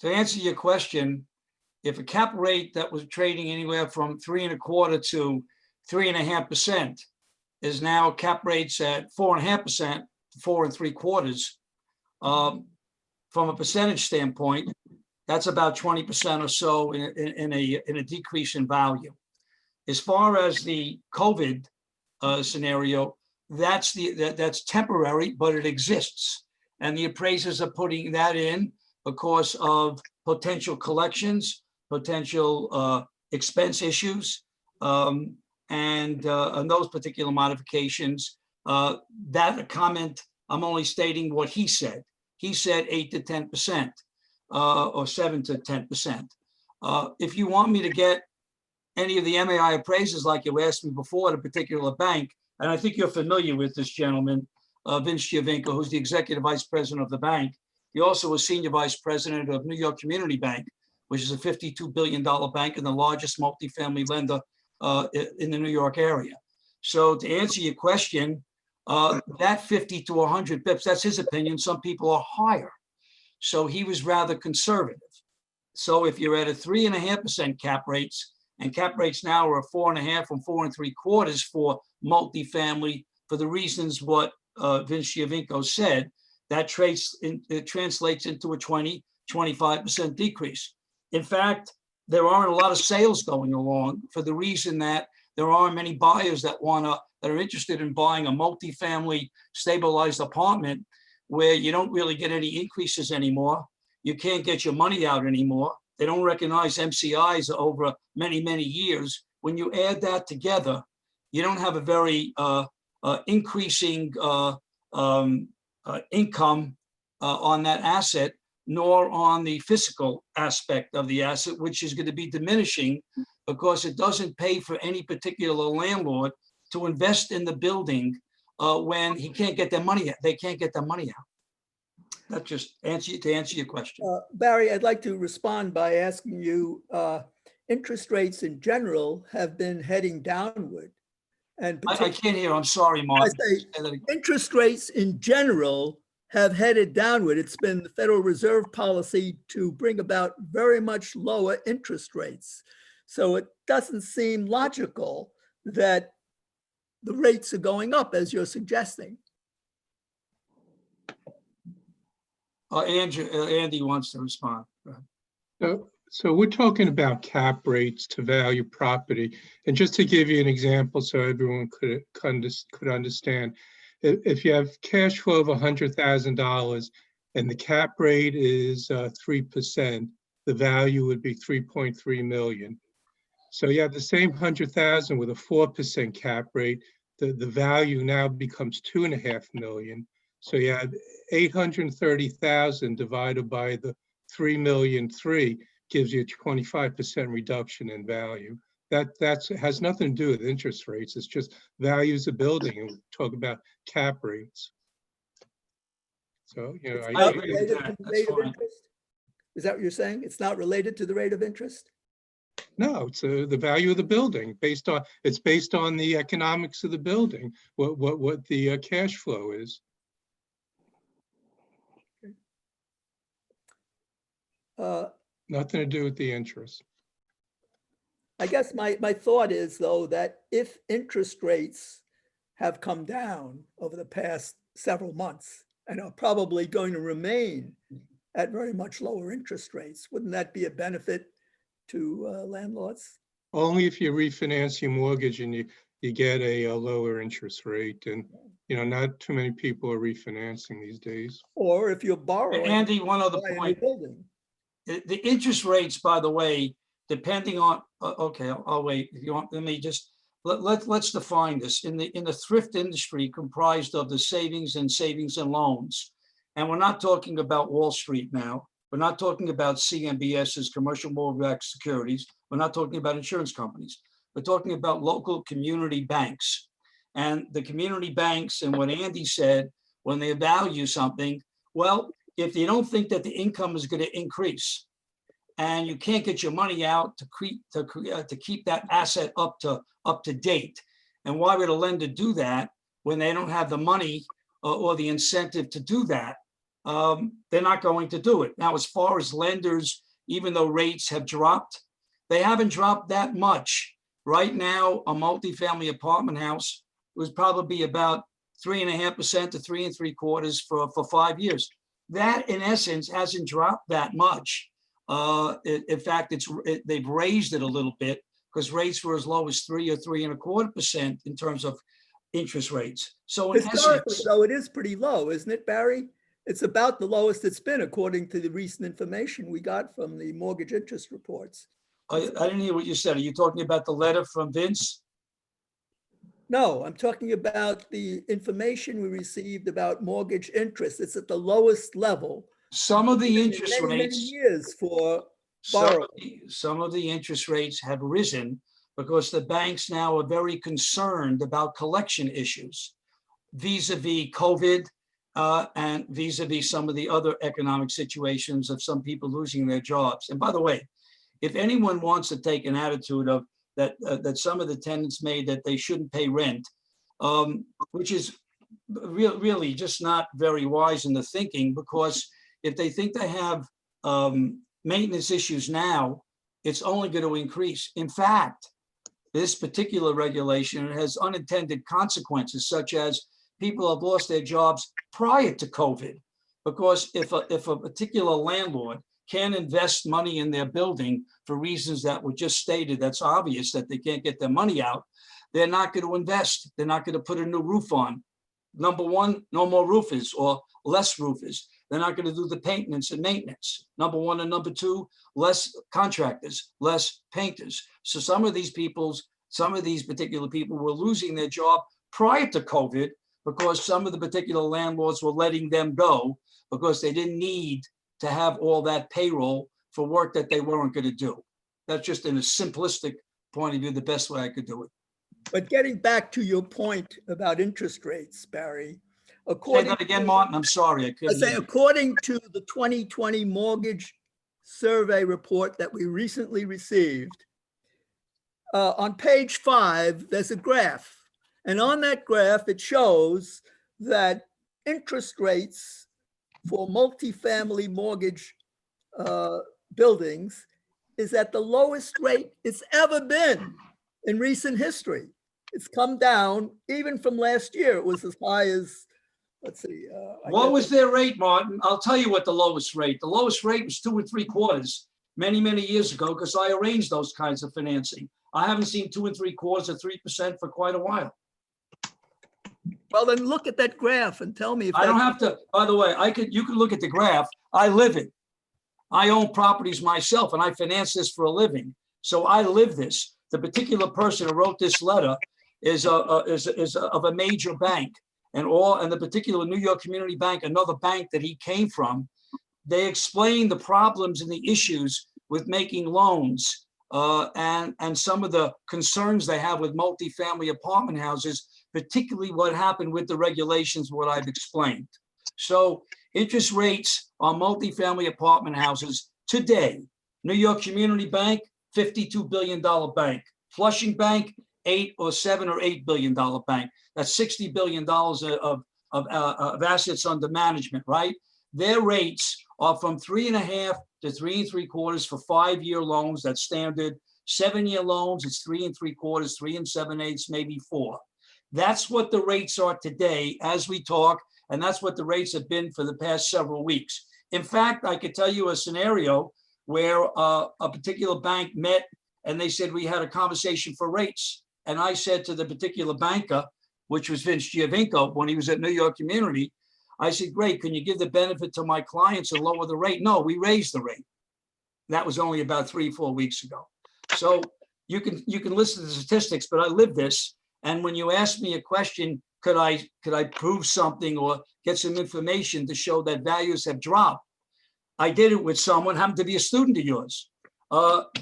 To answer your question, if a cap rate that was trading anywhere from 3.25% to 3.5% is now cap rates at 4.5% to 4.75%, from a percentage standpoint, that's about 20% or so in a decrease in value. As far as the COVID scenario, that's temporary, but it exists. And the appraisers are putting that in because of potential collections, potential expense issues, and those particular modifications. That comment, I'm only stating what he said. He said 8 to 10%, or 7 to 10%. If you want me to get any of the MAI appraisers, like you asked me before, at a particular bank, and I think you're familiar with this gentleman, Vince Giovinco, who's the executive vice president of the bank. He also was senior vice president of New York Community Bank, which is a $52 billion bank and the largest multifamily lender in the New York area. So to answer your question, that 50 to 100 bips, that's his opinion. Some people are higher. So he was rather conservative. So if you're at a 3.5% cap rates, and cap rates now are 4.5 and 4.75 for multifamily, for the reasons what Vince Giovinco said, that it translates into a 20-25% decrease. In fact, there aren't a lot of sales going along for the reason that there aren't many buyers that are interested in buying a multifamily stabilized apartment where you don't really get any increases anymore. You can't get your money out anymore. They don't recognize MCIs over many, many years. When you add that together, you don't have a very increasing income on that asset, nor on the physical aspect of the asset, which is going to be diminishing because it doesn't pay for any particular landlord to invest in the building when he can't get their money out. They can't get their money out. That just to answer your question. Barry, I'd like to respond by asking you, interest rates in general have been heading downward. And I can't hear. I'm sorry, Mark. Interest rates in general have headed downward. It's been the Federal Reserve policy to bring about very much lower interest rates. So it doesn't seem logical that the rates are going up as you're suggesting. Andy wants to respond. So we're talking about cap rates to value property. And just to give you an example so everyone could understand, if you have cash flow of $100,000 and the cap rate is 3%, the value would be 3.3 million. So you have the same 100,000 with a 4% cap rate, the value now becomes 2.5 million. So you have 830,000 divided by the 3,000,003 gives you a 25% reduction in value. That has nothing to do with interest rates. It's just values of building, and we talk about cap rates. So, you know, I agree with that. Rate of interest? Is that what you're saying? It's not related to the rate of interest? No, it's the value of the building based on the economics of the building, what the cash flow is. Nothing to do with the interest. I guess my thought is, though, that if interest rates have come down over the past several months and are probably going to remain at very much lower interest rates, wouldn't that be a benefit to landlords? Only if you refinance your mortgage and you get a lower interest rate. And, you know, not too many people are refinancing these days. Or if you're borrowing. Andy, one other point. The interest rates, by the way, depending on, okay, I'll wait. If you want, let me just, let's define this. In the thrift industry comprised of the savings and loans, and we're not talking about Wall Street now. We're not talking about CMBS's, commercial mortgage-backed securities. We're not talking about insurance companies. We're talking about local community banks. And the community banks, and what Andy said, when they value something, well, if you don't think that the income is going to increase and you can't get your money out to keep that asset up to date, and why would a lender do that when they don't have the money or the incentive to do that? They're not going to do it. Now, as far as lenders, even though rates have dropped, they haven't dropped that much. Right now, a multifamily apartment house would probably be about 3.5% to 3 3/4 for 5 years. That, in essence, hasn't dropped that much. In fact, they've raised it a little bit because rates were as low as 3 or 3.25% in terms of interest rates. So in Historically, essence, though, it is pretty low, isn't it, Barry? It's about the lowest it's been, according to the recent information we got from the mortgage interest reports. I didn't hear what you said. Are you talking about the letter from Vince? No, I'm talking about the information we received about mortgage interest. It's at the lowest level. Some of the in interest many rates, years for some borrowing. some of the interest rates have risen because the banks now are very concerned about collection issues vis-a-vis COVID and vis-a-vis some of the other economic situations of some people losing their jobs. And by the way, if anyone wants to take an attitude of that some of the tenants made that they shouldn't pay rent, which is really just not very wise in the thinking, because if they think they have maintenance issues now, it's only going to increase. In fact, this particular regulation has unintended consequences, such as people have lost their jobs prior to COVID, because if a particular landlord can't invest money in their building for reasons that were just stated, that's obvious that they can't get their money out, they're not going to invest. They're not going to put a new roof on. Number one, no more roofers or less roofers. They're not going to do the maintenance and maintenance. Number one. And number two, less contractors, less painters. So some of these particular people were losing their job prior to COVID because some of the particular landlords were letting them go because they didn't need to have all that payroll for work that they weren't going to do. That's just in a simplistic point of view, the best way I could do it. But getting back to your point about interest rates, Barry, Say that again, Martin. I'm sorry. I couldn't say hear you. according to the 2020 mortgage survey report that we recently received, on page 5, there's a graph. And on that graph, it shows that interest rates for multifamily mortgage buildings is at the lowest rate it's ever been in recent history. It's come down even from last year. It was as high as, let's see. What was their rate, Martin? I'll tell you what the lowest rate. The lowest rate was 2 3/4 many, many years ago because I arranged those kinds of financing. I haven't seen 2 3/4 or 3% for quite a while. Well, then look at that graph and tell me if I don't have to, by the way, you can look at the graph. I live it. I own properties myself and I finance this for a living. So I live this. The particular person who wrote this letter is of a major bank, and the particular New York Community Bank, another bank that he came from. They explain the problems and the issues with making loans and some of the concerns they have with multifamily apartment houses, particularly what happened with the regulations, what I've explained. So interest rates on multifamily apartment houses today, New York Community Bank, $52 billion bank. Flushing Bank, $8 or $7 or $8 billion bank. That's $60 billion of assets under management, right? Their rates are from 3.5 to 3 3/4 for 5-year loans. That's standard. 7-year loans, it's 3 3/4, 3 7/8, maybe 4. That's what the rates are today as we talk, and that's what the rates have been for the past several weeks. In fact, I could tell you a scenario where a particular bank met and they said we had a conversation for rates. And I said to the particular banker, which was Vince Giovinco, when he was at New York Community, I said, great, can you give the benefit to my clients and lower the rate? No, we raised the rate. That was only about 3 4 weeks ago. So you can listen to the statistics, but I live this. And when you ask me a question, could I prove something or get some information to show that values have dropped? I did it with someone, happened to be a student of yours,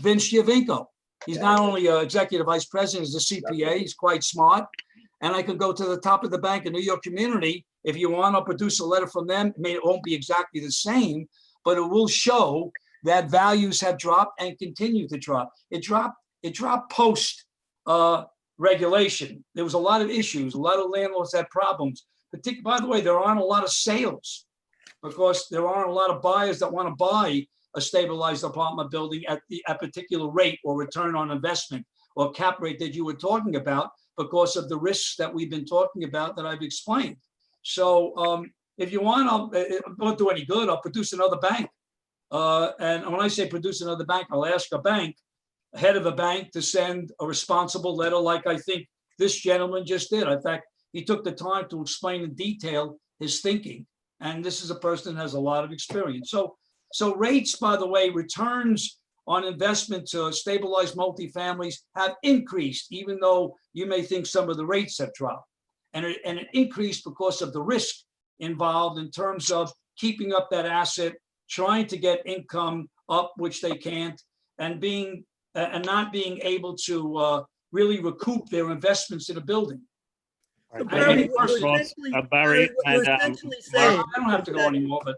Vince Giovinco. He's not only executive vice president, he's a CPA, he's quite smart. And I could go to the top of the Bank of New York Community. If you want, I'll produce a letter from them. It won't be exactly the same, but it will show that values have dropped and continue to drop. It dropped post regulation. There was a lot of issues. A lot of landlords had problems. By the way, there aren't a lot of sales because there aren't a lot of buyers that want to buy a stabilized apartment building at a particular rate or return on investment or cap rate that you were talking about because of the risks that we've been talking about that I've explained. So if you want, it won't do any good. I'll produce another bank. And when I say produce another bank, I'll ask a bank, head of a bank, to send a responsible letter like I think this gentleman just did. In fact, he took the time to explain in detail his thinking. And this is a person that has a lot of experience. So rates, by the way, returns on investment to stabilized multifamilies have increased, even though you may think some of the rates have dropped. And it increased because of the risk involved in terms of keeping up that asset, trying to get income up, which they can't, and not being able to really recoup their investments in a building. So Barry, Barry, and I don't have to go anymore, but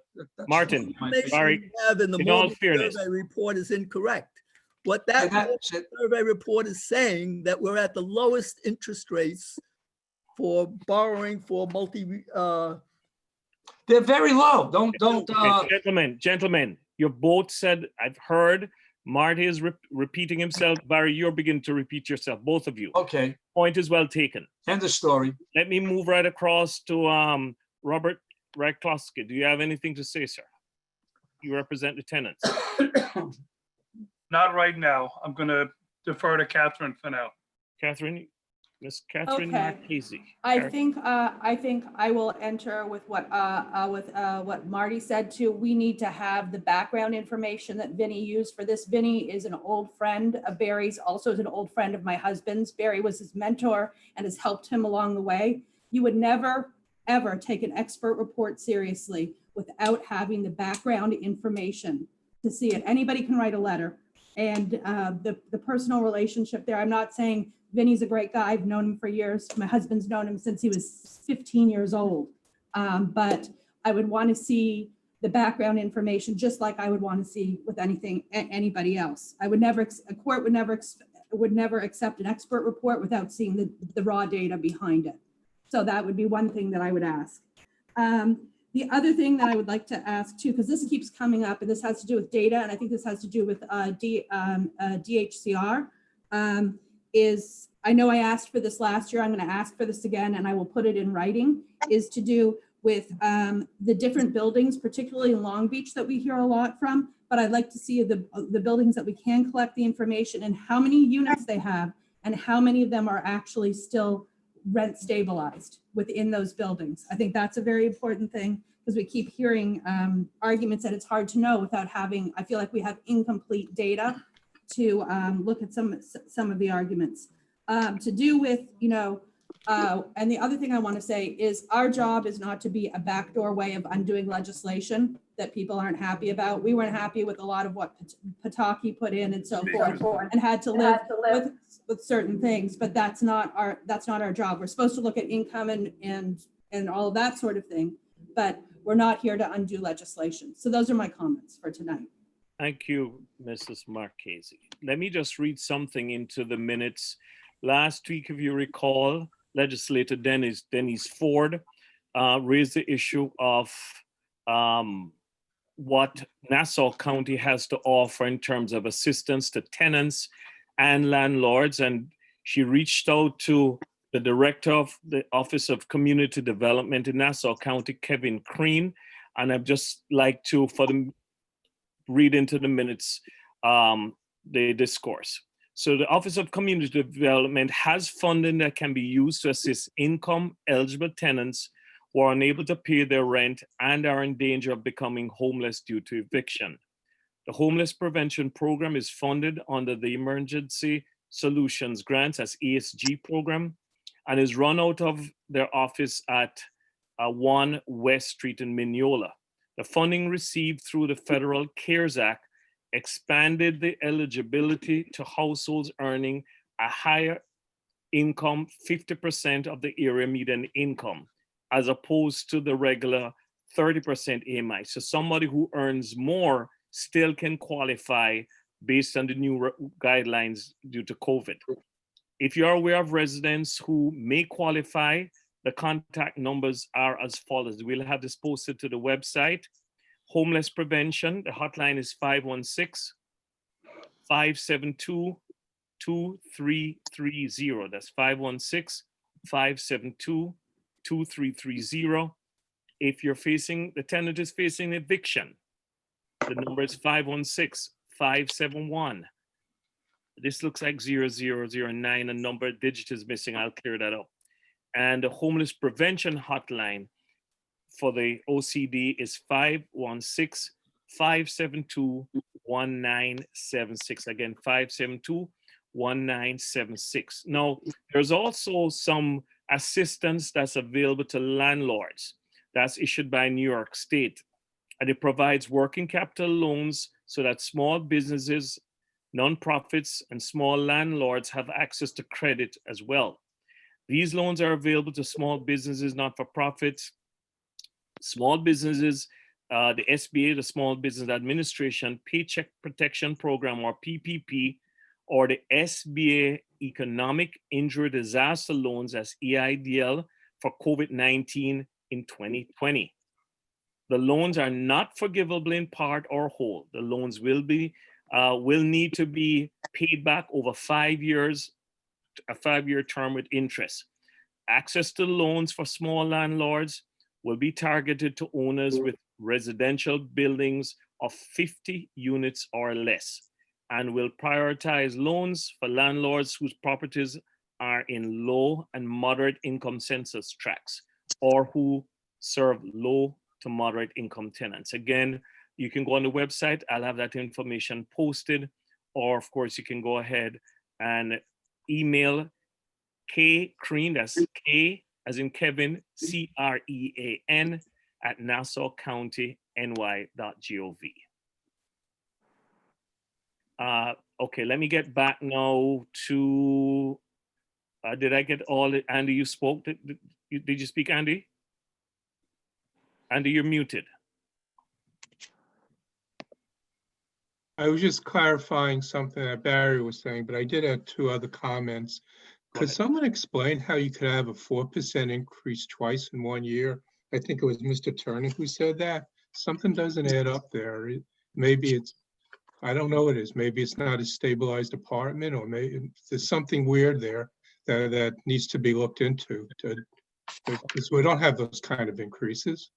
Martin, Barry, Barry, have in the in all mortgage fairness, survey report is incorrect. What that survey report is saying that we're at the lowest interest rates for borrowing for they're very low. Don't. Okay, gentlemen, you both said, I've heard Marty is repeating himself. Barry, you're beginning to repeat yourself, both of you. Okay. Point is well taken. End of story. Let me move right across to Robert Radkowski. Do you have anything to say, sir? You represent the tenants. Not right now. I'm going to defer to Catherine for now. Catherine, Miss Catherine Okay. Marchese. I think I will enter with what Marty said too. We need to have the background information that Vinny used for this. Vinny is an old friend of Barry's, also is an old friend of my husband's. Barry was his mentor and has helped him along the way. You would never, ever take an expert report seriously without having the background information to see it. Anybody can write a letter, and the personal relationship there. I'm not saying Vinny's a great guy. I've known him for years. My husband's known him since he was 15 years old. But I would want to see the background information just like I would want to see with anybody else. I would never, a court would never accept an expert report without seeing the raw data behind it. So that would be one thing that I would ask. The other thing that I would like to ask too, because this keeps coming up, and this has to do with data, and I think this has to do with DHCR, is, I know I asked for this last year, I'm going to ask for this again, and I will put it in writing, is to do with the different buildings, particularly in Long Beach that we hear a lot from, but I'd like to see the buildings that we can collect the information and how many units they have and how many of them are actually still rent stabilized within those buildings. I think that's a very important thing because we keep hearing arguments that it's hard to know without having, I feel like we have incomplete data to look at some of the arguments. To do with, and the other thing I want to say is our job is not to be a backdoor way of undoing legislation that people aren't happy about. We weren't happy with a lot of what Pataki put in and so forth, and had to live with certain things, but that's not our job. We're supposed to look at income and all of that sort of thing, but we're not here to undo legislation. So those are my comments for tonight. Thank you, Mrs. Marchese. Let me just read something into the minutes. Last week, if you recall, legislator Dennis Ford raised the issue of what Nassau County has to offer in terms of assistance to tenants and landlords. And she reached out to the director of the Office of Community Development in Nassau County, Kevin Crean. And I'd just like to, for them, read into the minutes the discourse. So the Office of Community Development has funding that can be used to assist income-eligible tenants who are unable to pay their rent and are in danger of becoming homeless due to eviction. The Homeless Prevention Program is funded under the Emergency Solutions Grants, as ESG program, and is run out of their office at 1 West Street in Mineola. The funding received through the Federal CARES Act expanded the eligibility to households earning a higher income, 50% of the area median income, as opposed to the regular 30% AMI. So somebody who earns more still can qualify based on the new guidelines due to COVID. If you're aware of residents who may qualify, the contact numbers are as follows. We'll have this posted to the website. Homeless prevention, the hotline is 516-572-2330. That's 516-572-2330. If you're facing, the tenant is facing eviction, the number is 516-571. This looks like 0009, a number digit is missing. I'll clear that up. And the homeless prevention hotline for the OCD is 516-572-1976. Again, 572-1976. Now, there's also some assistance that's available to landlords. That's issued by New York State. And it provides working capital loans so that small businesses, nonprofits, and small landlords have access to credit as well. These loans are available to small businesses, not-for-profits, small businesses, the SBA, the Small Business Administration Paycheck Protection Program, or PPP, or the SBA Economic Injury Disaster Loans as EIDL for COVID-19 in 2020. The loans are not forgivable in part or whole. The loans will need to be paid back over 5 years, a 5-year term with interest. Access to loans for small landlords will be targeted to owners with residential buildings of 50 units or less, and will prioritize loans for landlords whose properties are in low and moderate income census tracts, or who serve low to moderate income tenants. Again, you can go on the website. I'll have that information posted, or of course you can go ahead and email K Crean, that's K as in Kevin, CREAN at NassauCountyNY.gov. Okay, let me get back now to, did I get all it? Andy, you spoke, did you speak, Andy? Andy, you're muted. I was just clarifying something that Barry was saying, but I did have two other comments. Could someone explain how you could have a 4% increase twice in 1 year? I think it was Mr. Turner who said that. Something doesn't add up there. Maybe it's, I don't know what it is. Maybe it's not a stabilized apartment, or maybe there's something weird there that needs to be looked into, because we don't have those kind of increases.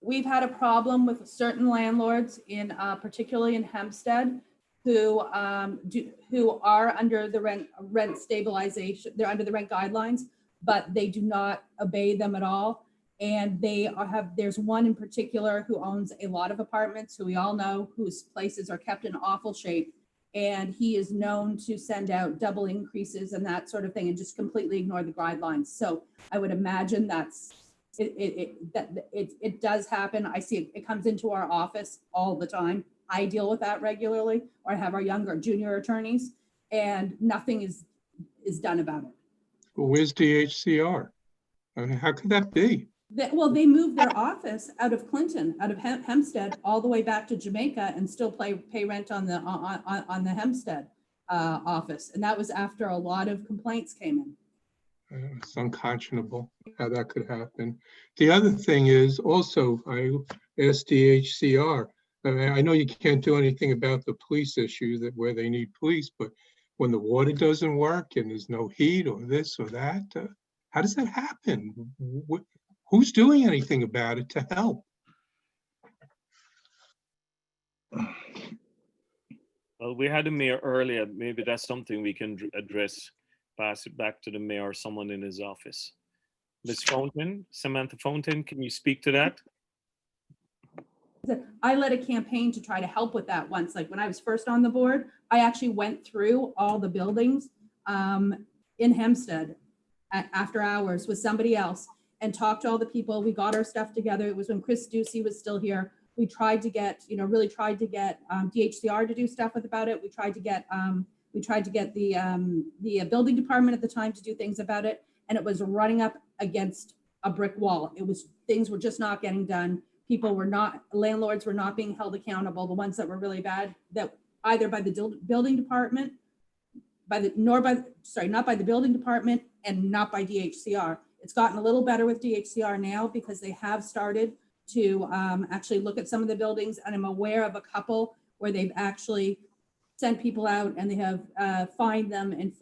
We've had a problem with certain landlords in, particularly in Hempstead, who are under the rent stabilization. They're under the rent guidelines, but they do not obey them at all. And there's one in particular who owns a lot of apartments, who we all know, whose places are kept in awful shape. And he is known to send out double increases and that sort of thing, and just completely ignore the guidelines. So I would imagine it does happen. I see it comes into our office all the time. I deal with that regularly, or I have our junior attorneys, and nothing is done about it. Well, where's DHCR? I mean, how could that be? They moved their office out of Clinton, out of Hempstead, all the way back to Jamaica, and still pay rent on the Hempstead office, and that was after a lot of complaints came in. It's unconscionable how that could happen. The other thing is also, I asked DHCR. I mean, I know you can't do anything about the police issue where they need police, but when the water doesn't work and there's no heat or this or that, how does that happen? Who's doing anything about it to help? Well, we had a mayor earlier. Maybe that's something we can address, pass it back to the mayor or someone in his office. Ms. Fountain, Samantha Fountain, can you speak to that? I led a campaign to try to help with that once. Like when I was first on the board, I actually went through all the buildings in Hempstead after hours with somebody else and talked to all the people. We got our stuff together. It was when Chris Ducey was still here. We tried to get, really tried to get DHCR to do stuff about it. We tried to get the building department at the time to do things about it. And it was running up against a brick wall. Things were just not getting done. Landlords were not being held accountable. The ones that were really bad, that either by the building department, not by the building department and not by DHCR. It's gotten a little better with DHCR now because they have started to actually look at some of the buildings, and I'm aware of a couple where they've actually sent people out and they have fined them and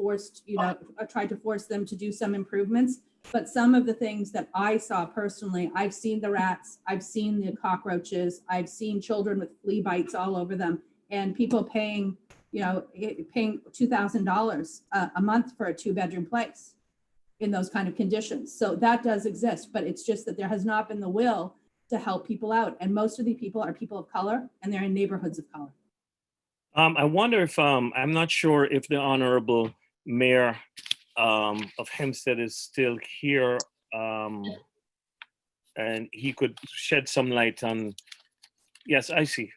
tried to force them to do some improvements. But some of the things that I saw personally, I've seen the rats, I've seen the cockroaches, I've seen children with flea bites all over them, and people paying $2,000 a month for a 2-bedroom place in those kind of conditions. So that does exist, but it's just that there has not been the will to help people out. And most of the people are people of color, and they're in neighborhoods of color. I wonder if, I'm not sure if the Honorable Mayor of Hempstead is still here, and he could shed some light on, yes, I see.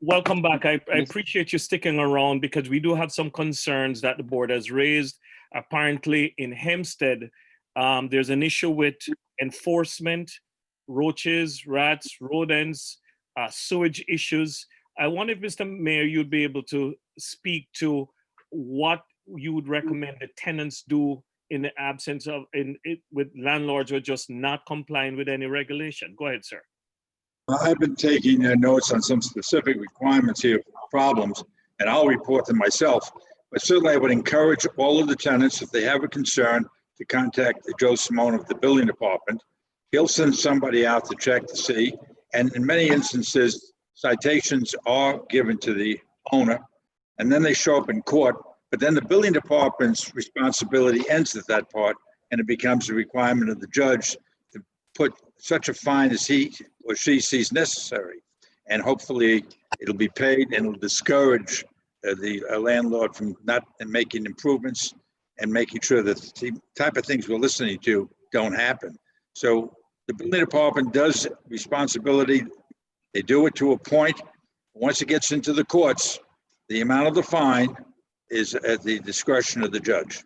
Welcome back. I appreciate you sticking around because we do have some concerns that the board has raised. Apparently in Hempstead, there's an issue with enforcement, roaches, rats, rodents, sewage issues. I wonder if, Mr. Mayor, you'd be able to speak to what you would recommend the tenants do in the absence of, with landlords who are just not complying with any regulation. Go ahead, sir. I've been taking notes on some specific requirements here, problems, and I'll report them myself. But certainly I would encourage all of the tenants, if they have a concern, to contact Joe Simone of the building department. He'll send somebody out to check to see. And in many instances, citations are given to the owner, and then they show up in court. But then the building department's responsibility ends at that part, and it becomes a requirement of the judge to put such a fine as he or she sees necessary. And hopefully it'll be paid, and it'll discourage the landlord from not making improvements and making sure that the type of things we're listening to don't happen. So the building department does responsibility. They do it to a point. Once it gets into the courts, the amount of the fine is at the discretion of the judge.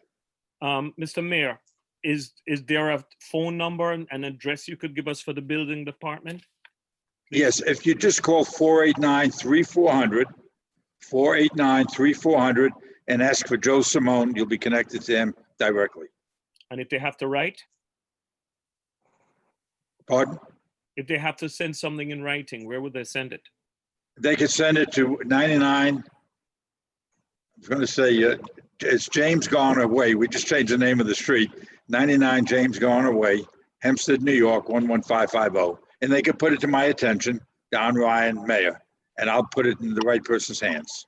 Mr. Mayor, is there a phone number and an address you could give us for the building department? Yes, if you just call 489-3400, 489-3400, and ask for Joe Simone, you'll be connected to him directly. And if they have to write? Pardon? If they have to send something in writing, where would they send it? They could send it to 99, I was going to say, it's James Garner Way. We just changed the name of the street. 99 James Garner Way, Hempstead, New York, 11550. And they could put it to my attention, Don Ryan, Mayor, and I'll put it in the right person's hands.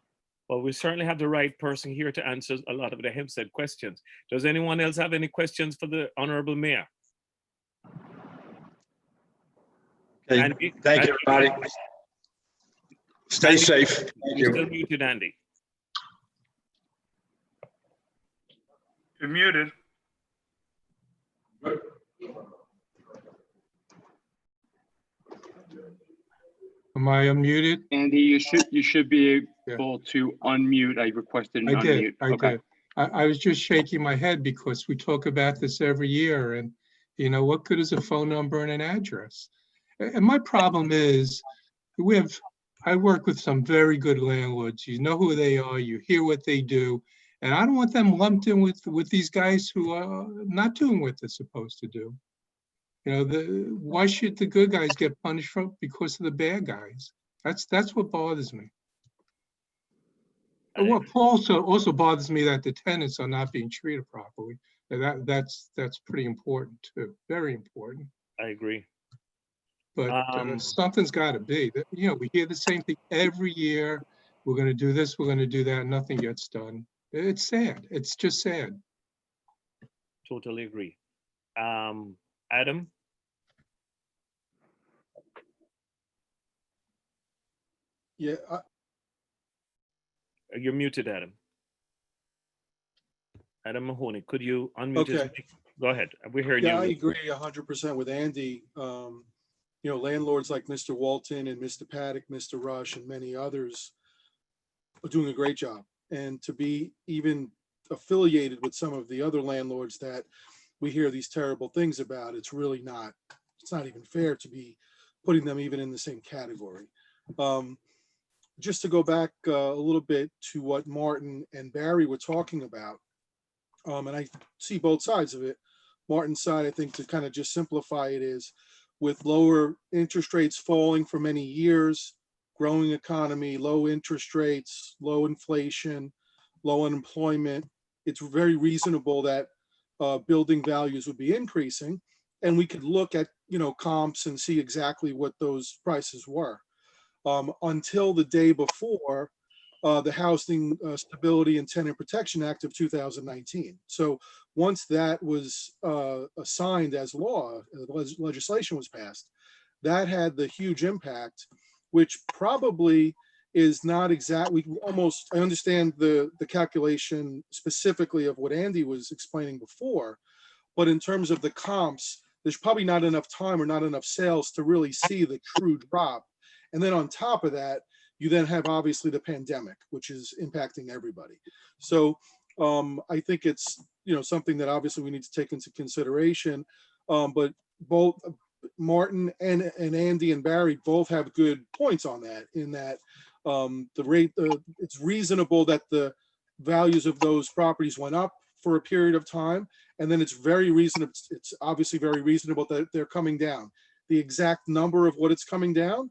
Well, we certainly have the right person here to answer a lot of the Hempstead questions. Does anyone else have any questions for the Honorable Mayor? Okay. Andy, Thank you, everybody. Stay Andy, safe. Thank you're you. still muted, Andy. You're muted. Am I unmuted? Andy, you should be able to unmute. I requested an I did, unmute. I did. I was just shaking my head because we talk about this every year, and what good is a phone number and an address? And my problem is, I work with some very good landlords. You know who they are, you hear what they do, and I don't want them lumped in with these guys who are not doing what they're supposed to do. Why should the good guys get punished because of the bad guys? That's what bothers me. And what also bothers me that the tenants are not being treated properly. And that's pretty important too, very important. I agree. But something's got to be. We hear the same thing every year. We're going to do this, we're going to do that. Nothing gets done. It's sad. It's just sad. Totally agree. Adam? Yeah. You're muted, Adam. Adam Mahoney, could you unmute his Okay. mic? Go ahead. We're hearing Yeah, I you. agree 100% with Andy. You know, landlords like Mr. Walton and Mr. Paddock, Mr. Rush, and many others are doing a great job. And to be even affiliated with some of the other landlords that we hear these terrible things about, it's not even fair to be putting them even in the same category. Just to go back a little bit to what Martin and Barry were talking about, and I see both sides of it. Martin's side, I think, to kind of just simplify it, is with lower interest rates falling for many years, growing economy, low interest rates, low inflation, low unemployment, it's very reasonable that building values would be increasing. And we could look at, you know, comps and see exactly what those prices were. Until the day before the Housing Stability and Tenant Protection Act of 2019. So once that was signed as law, legislation was passed, that had the huge impact, which probably is not exactly almost, I understand the calculation specifically of what Andy was explaining before, but in terms of the comps, there's probably not enough time or not enough sales to really see the true drop. And then on top of that, you then have obviously the pandemic, which is impacting everybody. So I think it's, you know, something that obviously we need to take into consideration. But both Martin and Andy and Barry both have good points on that, in that the rate, it's reasonable that the values of those properties went up for a period of time. And then it's very reasonable, it's obviously very reasonable that they're coming down. The exact number of what it's coming down,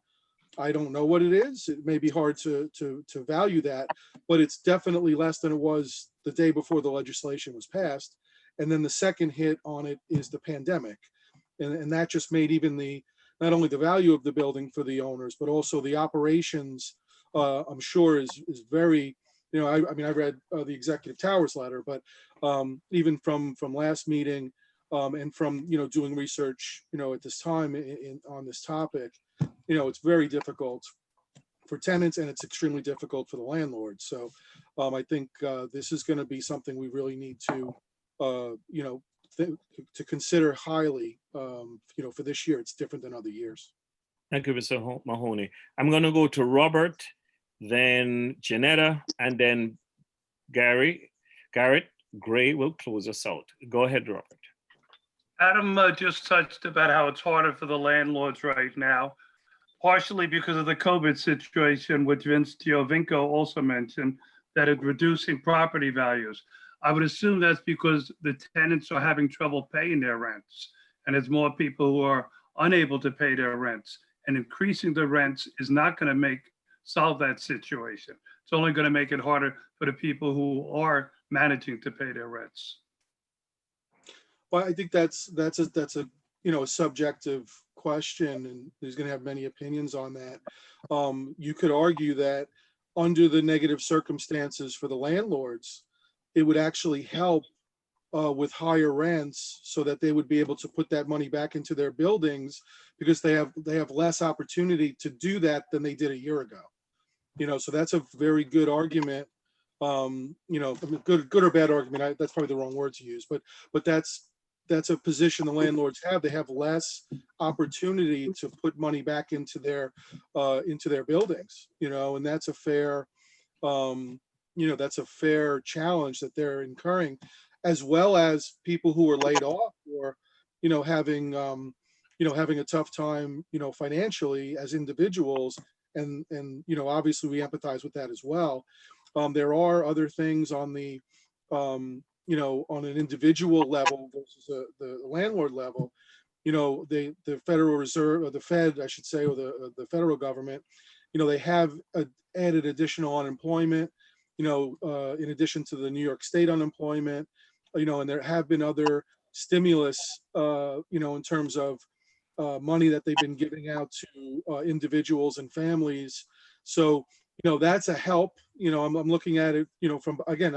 I don't know what it is. It may be hard to value that, but it's definitely less than it was the day before the legislation was passed. And then the second hit on it is the pandemic. And that just made even not only the value of the building for the owners, but also the operations, I'm sure is very, you know, I mean, I read the Executive Towers letter, but even from last meeting and from, you know, doing research, you know, at this time on this topic, you know, it's very difficult for tenants and it's extremely difficult for the landlords. So I think this is going to be something we really need to, you know, to consider highly, you know, for this year. It's different than other years. Thank you, Mr. Mahoney. I'm going to go to Robert, then Janetta, and then Garrett. Gray will close us out. Go ahead, Robert. Adam just touched about how it's harder for the landlords right now, partially because of the COVID situation, which Vince Giovinco also mentioned, that it's reducing property values. I would assume that's because the tenants are having trouble paying their rents, and there's more people who are unable to pay their rents. And increasing the rents is not going to solve that situation. It's only going to make it harder for the people who are managing to pay their rents. Well, I think that's a you know, a subjective question, and there's going to have many opinions on that. You could argue that under the negative circumstances for the landlords, it would actually help with higher rents so that they would be able to put that money back into their buildings, because they have less opportunity to do that than they did a year ago. You know, so that's a very good argument. You know, good or bad argument. That's probably the wrong word to use, but that's a position the landlords have. They have less opportunity to put money back into their buildings. You know, and that's a fair, you know, that's a fair challenge that they're incurring, as well as people who are laid off or, you know, having a tough time, you know, financially as individuals. And, you know, obviously we empathize with that as well. There are other things on the, you know, on an individual level versus the landlord level. You know, the Federal Reserve, or the Fed, I should say, or the federal government, you know, they have added additional unemployment, you know, in addition to the New York State unemployment, you know, and there have been other stimulus, you know, in terms of money that they've been giving out to individuals and families. So, you know, that's a help. You know, I'm looking at it, you know, from, again,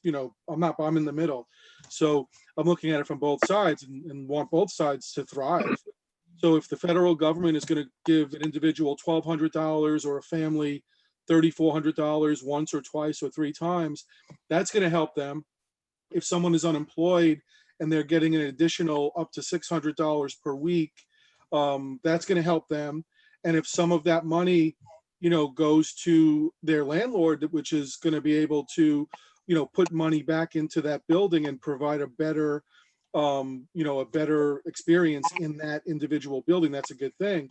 you know, I'm in the middle. So I'm looking at it from both sides and want both sides to thrive. So if the federal government is going to give an individual $1,200 or a family $3,400 once or twice or three times, that's going to help them. if someone is unemployed and they're getting an additional up to $600 per week, that's going to help them. And if some of that money, goes to their landlord, which is going to be able to, put money back into that building and provide a better, a better experience in that individual building, that's a good thing.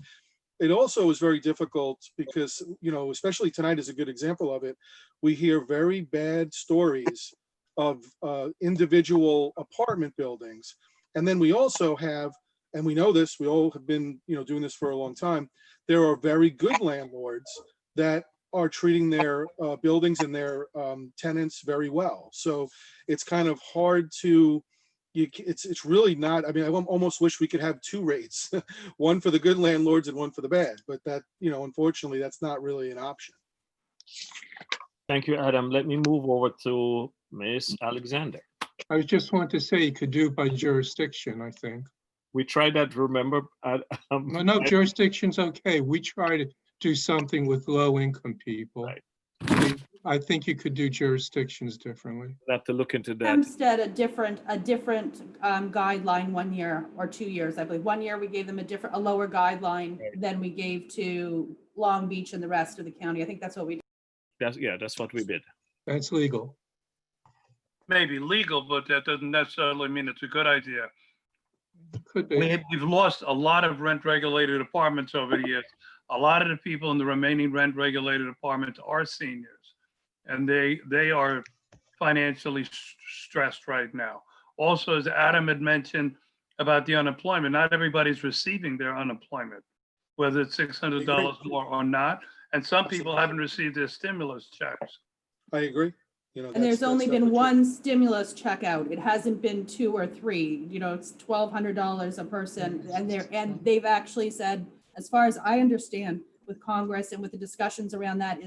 It also is very difficult because, especially tonight is a good example of it. We hear very bad stories of individual apartment buildings. And then we also have, and we know this, we all have been, doing this for a long time, there are very good landlords that are treating their buildings and their tenants very well. So it's kind of hard to, it's really not, I mean, I almost wish we could have two rates, one for the good landlords and one for the bad, but that, unfortunately, that's not really an option. Thank you, Adam. Let me move over to Ms. Alexander. I just want to say you could do by jurisdiction, I think. We tried that, remember? No, jurisdiction's okay. We try to do something with low-income people. Right. I think you could do jurisdictions differently. We'll have to look into that. Hempstead, a different guideline 1 year or 2 years, I believe. 1 year we gave them a lower guideline than we gave to Long Beach and the rest of the county. I think that's what we did. That's what we did. That's legal. Maybe legal, but that doesn't necessarily mean it's a good idea. Could be. We've lost a lot of rent-regulated apartments over the years. A lot of the people in the remaining rent-regulated apartments are seniors, and they are financially stressed right now. Also, as Adam had mentioned about the unemployment, not everybody's receiving their unemployment, whether it's $600 more or not, and some people haven't received their stimulus checks. I agree. And there's only been one stimulus check out. It hasn't been 2 or 3. It's $1,200 a person, and they've actually said, as far as I understand, with Congress and with the discussions around that,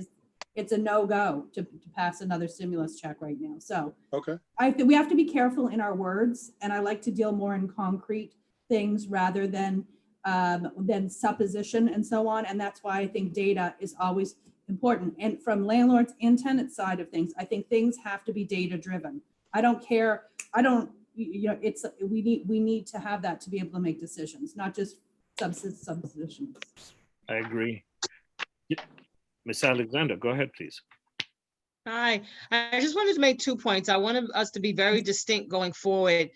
it's a no-go to pass another stimulus check right now. So okay, I think we have to be careful in our words, and I like to deal more in concrete things rather than supposition and so on. And that's why I think data is always important. And from landlords and tenant side of things, I think things have to be data driven. I don't care. We need to have that to be able to make decisions, not just suppositions. I agree. Ms. Alexander, go ahead, please. Hi, I just wanted to make 2 points. I wanted us to be very distinct going forward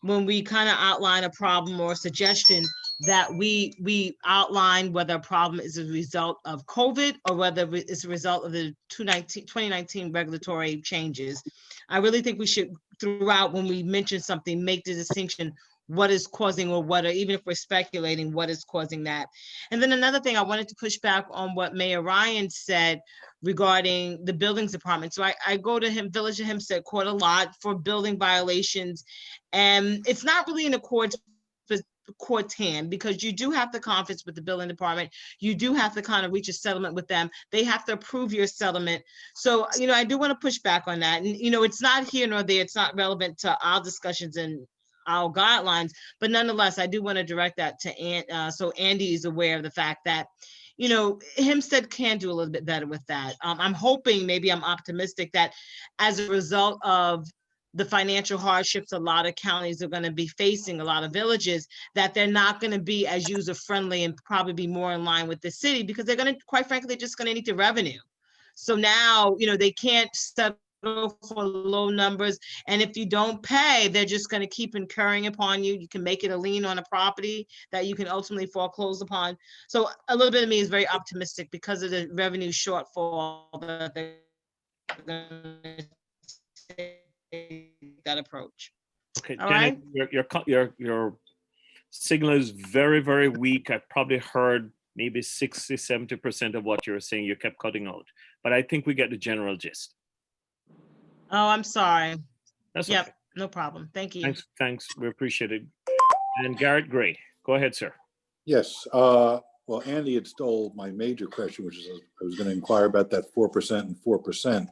when we kind of outline a problem or a suggestion, that we outline whether a problem is a result of COVID or whether it's a result of the 2019 regulatory changes. I really think we should, throughout, when we mention something, make the distinction what is causing, or what, or even if we're speculating, what is causing that. And then another thing, I wanted to push back on what Mayor Ryan said regarding the buildings department. So I go to Village of Hempstead court a lot for building violations, and it's not really in accordance with the court's hand, because you do have to conference with the building department. You do have to kind of reach a settlement with them. They have to approve your settlement. So, I do want to push back on that. And, it's not here nor there. It's not relevant to our discussions and our guidelines, but nonetheless, I do want to direct that to so Andy is aware of the fact that, Hempstead can do a little bit better with that. I'm hoping, maybe I'm optimistic, that as a result of the financial hardships a lot of counties are going to be facing, a lot of villages, that they're not going to be as user friendly and probably be more in line with the city, because they're going to, quite frankly, they're just going to need the revenue. So now, they can't settle for low numbers, and if you don't pay, they're just going to keep incurring upon you. You can make it a lien on a property that you can ultimately foreclose upon. So a little bit of me is very optimistic because of the revenue shortfall that they're going to take that approach. Okay, All Janet, right. your signal is very, very weak. I probably heard maybe 60-70% of what you were saying. You kept cutting out, but I think we get the general gist. Oh, I'm sorry. That's Yep, okay. no problem. Thank you. Thanks. We appreciate it. And Garrett Gray, go ahead, sir. Yes. Well, Andy had stole my major question, which is I was going to inquire about that 4% and 4%,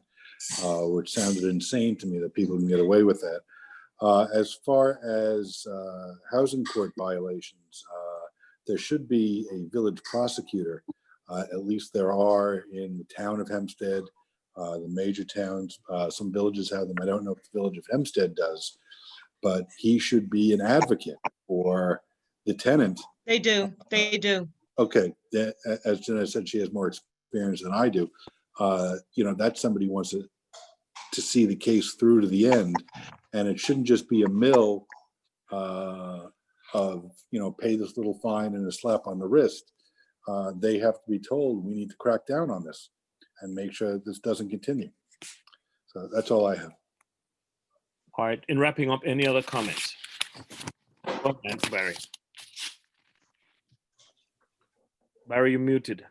which sounded insane to me that people can get away with that. As far as housing court violations, there should be a village prosecutor. At least there are in the town of Hempstead. The major towns, some villages have them. I don't know if the village of Hempstead does, but he should be an advocate for the tenant. They do, they do. Okay, as Jenna said, she has more experience than I do. You know, that's somebody who wants to see the case through to the end, and it shouldn't just be a mill of, you know, pay this little fine and a slap on the wrist. They have to be told, we need to crack down on this and make sure this doesn't continue. So that's all I have. All right, in wrapping up, any other comments? Go ahead, Barry. Barry, you're muted.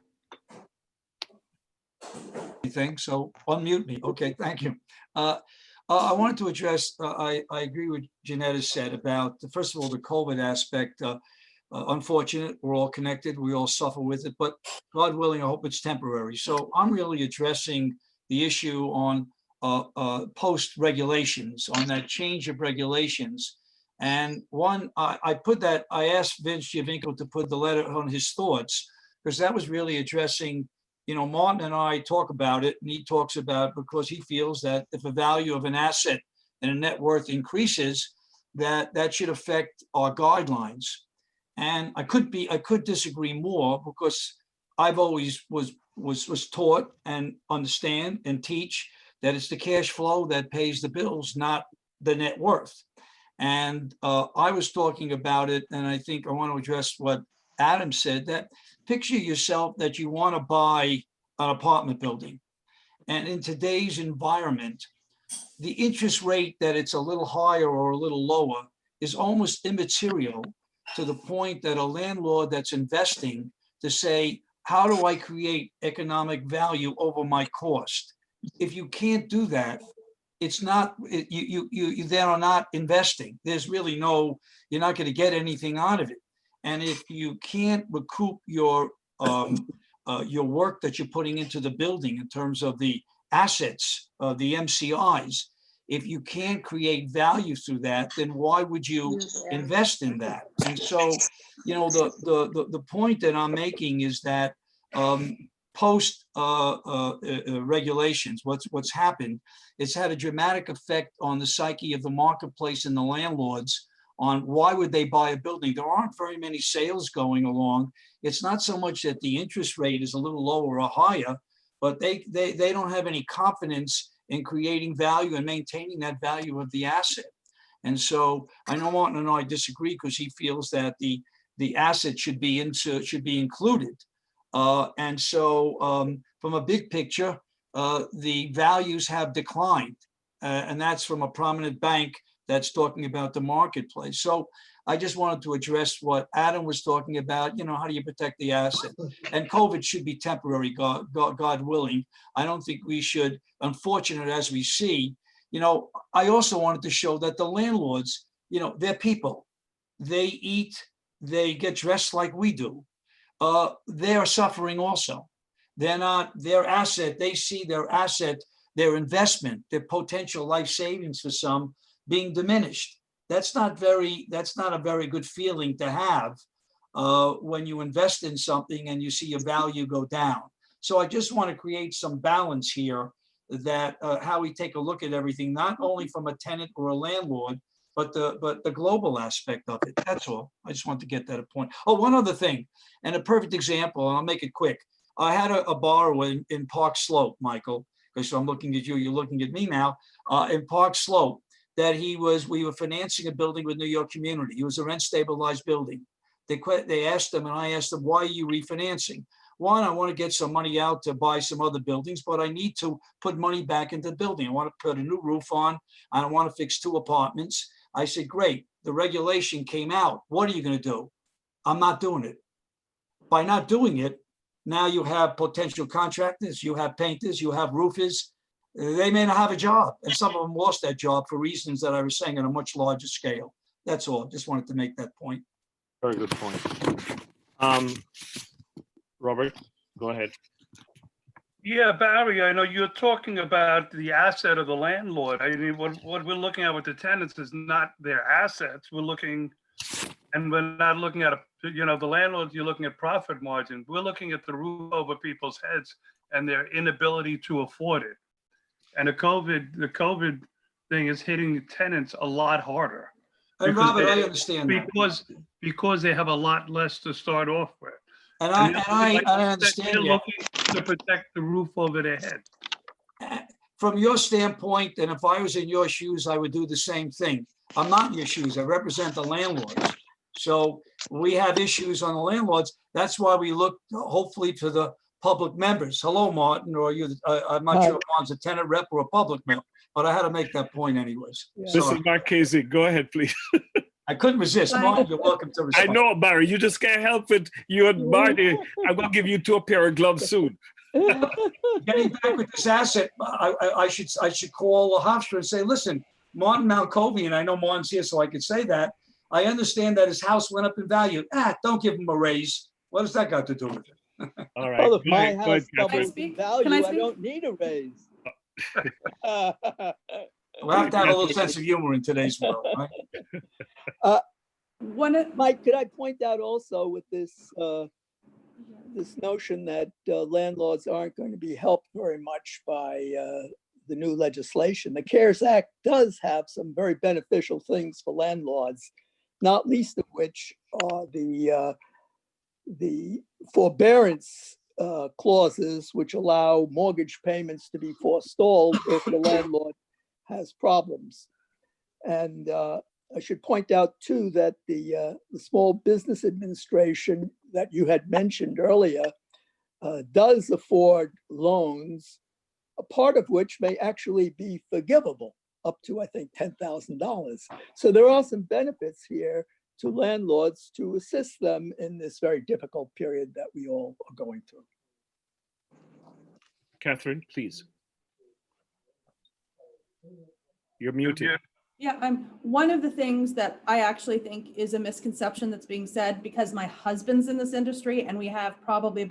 Anything, so unmute me. Okay, thank you. I wanted to address, I agree with Jeanette has said about, first of all, the COVID aspect. Unfortunate, we're all connected, we all suffer with it, but God willing, I hope it's temporary. So I'm really addressing the issue on post regulations, on that change of regulations. And one, I asked Vince Giovinco to put the letter on his thoughts, because that was really addressing, you know, Martin and I talk about it, and he talks about, because he feels that if the value of an asset and a net worth increases, that should affect our guidelines. And I could disagree more, because I've always was taught and understand and teach that it's the cash flow that pays the bills, not the net worth. And I was talking about it, and I think I want to address what Adam said, that picture yourself that you want to buy an apartment building. And in today's environment, the interest rate that it's a little higher or a little lower is almost immaterial, to the point that a landlord that's investing to say, how do I create economic value over my cost? If you can't do that, it's not, you then are not investing. There's really no, you're not going to get anything out of it. And if you can't recoup your work that you're putting into the building in terms of the assets, the MCIs, if you can't create value through that, then why would you invest in that? And so, you know, the point that I'm making is that post regulations, what's happened, it's had a dramatic effect on the psyche of the marketplace and the landlords on why would they buy a building. There aren't very many sales going along. It's not so much that the interest rate is a little lower or higher, but they don't have any confidence in creating value and maintaining that value of the asset. And so I know Martin and I disagree, because he feels that the asset should be included. And so from a big picture, the values have declined. And that's from a prominent bank that's talking about the marketplace. So I just wanted to address what Adam was talking about, you know, how do you protect the asset? And COVID should be temporary, God willing. I don't think we should, unfortunate as we see, you know, I also wanted to show that the landlords, you know, they're people. They eat, they get dressed like we do. They are suffering also. They're not, their asset, they see their asset, their investment, their potential life savings for some being diminished. That's not a very good feeling to have when you invest in something and you see your value go down. So I just want to create some balance here, that how we take a look at everything, not only from a tenant or a landlord, but the global aspect of it. That's all. I just want to get that a point. Oh, one other thing, and a perfect example, and I'll make it quick. I had a borrower in Park Slope, Michael, because I'm looking at you, you're looking at me now, in Park Slope, that we were financing a building with New York Community. It was a rent stabilized building. They asked them, and I asked them, why are you refinancing? One, I want to get some money out to buy some other buildings, but I need to put money back into the building. I want to put a new roof on. I want to fix 2 apartments. I said, great, the regulation came out. What are you going to do? I'm not doing it. By not doing it, now you have potential contractors, you have painters, you have roofers. They may not have a job, and some of them lost that job for reasons that I was saying on a much larger scale. That's all. Just wanted to make that point. Very good point. Robert, go ahead. Yeah, Barry, I know you're talking about the asset of the landlord. I mean, what we're looking at with the tenants is not their assets. We're looking, and we're not looking at, the landlords, you're looking at profit margin. We're looking at the roof over people's heads and their inability to afford it. And the COVID thing is hitting the tenants a lot harder. And because Robert, they- I understand that. Because they have a lot less to start off with. And they're I like understand they're that. looking to protect the roof over their head. From your standpoint, and if I was in your shoes, I would do the same thing. I'm not in your shoes. I represent the landlords. So we have issues on the landlords. That's why we look hopefully to the public members. Hello, Martin, or you, I'm not sure if Martin's a tenant rep or a public member, but I had to make that point anyways. Mrs. Marchese, go ahead, please. I couldn't resist. Martin, you're welcome to I respond. know, Barry, you just can't help it. You and Marty, I'm gonna give you 2 pair of gloves soon. Getting back with this asset, I should call Hofstra and say, listen, Martin Malkovian, I know Martin's here, so I could say that. I understand that his house went up in value. Don't give him a raise. What does that got to do with it? All right. Well, if Go my ahead, go house ahead, doubles Catherine. in speak? value, Can I I speak? don't need a raise. We'll have to have a little sense of humor in today's world, right? Mike, could I point out also with this this notion that landlords aren't going to be helped very much by the new legislation? The CARES Act does have some very beneficial things for landlords, not least of which are the forbearance clauses, which allow mortgage payments to be forestalled if the landlord has problems. And I should point out too that the Small Business Administration that you had mentioned earlier does afford loans, a part of which may actually be forgivable up to, I think, $10,000. So there are some benefits here to landlords to assist them in this very difficult period that we all are going through. Catherine, please. You're muted. Yeah, one of the things that I actually think is a misconception that's being said, because my husband's in this industry and we have probably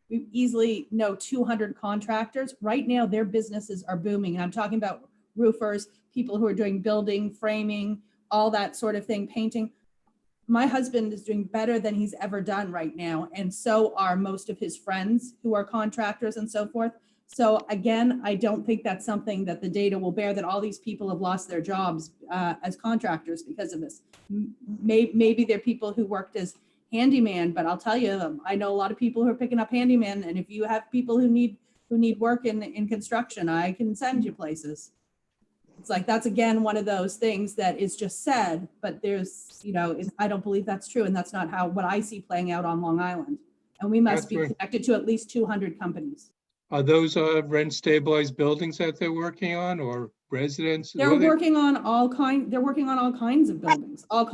we easily know 200 contractors. Right now, their businesses are booming. And I'm talking about roofers, people who are doing building, framing, all that sort of thing, painting. My husband is doing better than he's ever done right now. And so are most of his friends who are contractors and so forth. So again, I don't think that's something that the data will bear, that all these people have lost their jobs as contractors because of this. Maybe they're people who worked as handyman, but I'll tell you, I know a lot of people who are picking up handyman. And if you have people who need work in construction, I can send you places. It's like, that's again, one of those things that is just said, but there's, I don't believe that's true. And that's not what I see playing out on Long Island. And we must be Catherine. connected to at least 200 companies. Are those rent stabilized buildings that they're working on, or residents? They're working on all kinds of buildings, Hard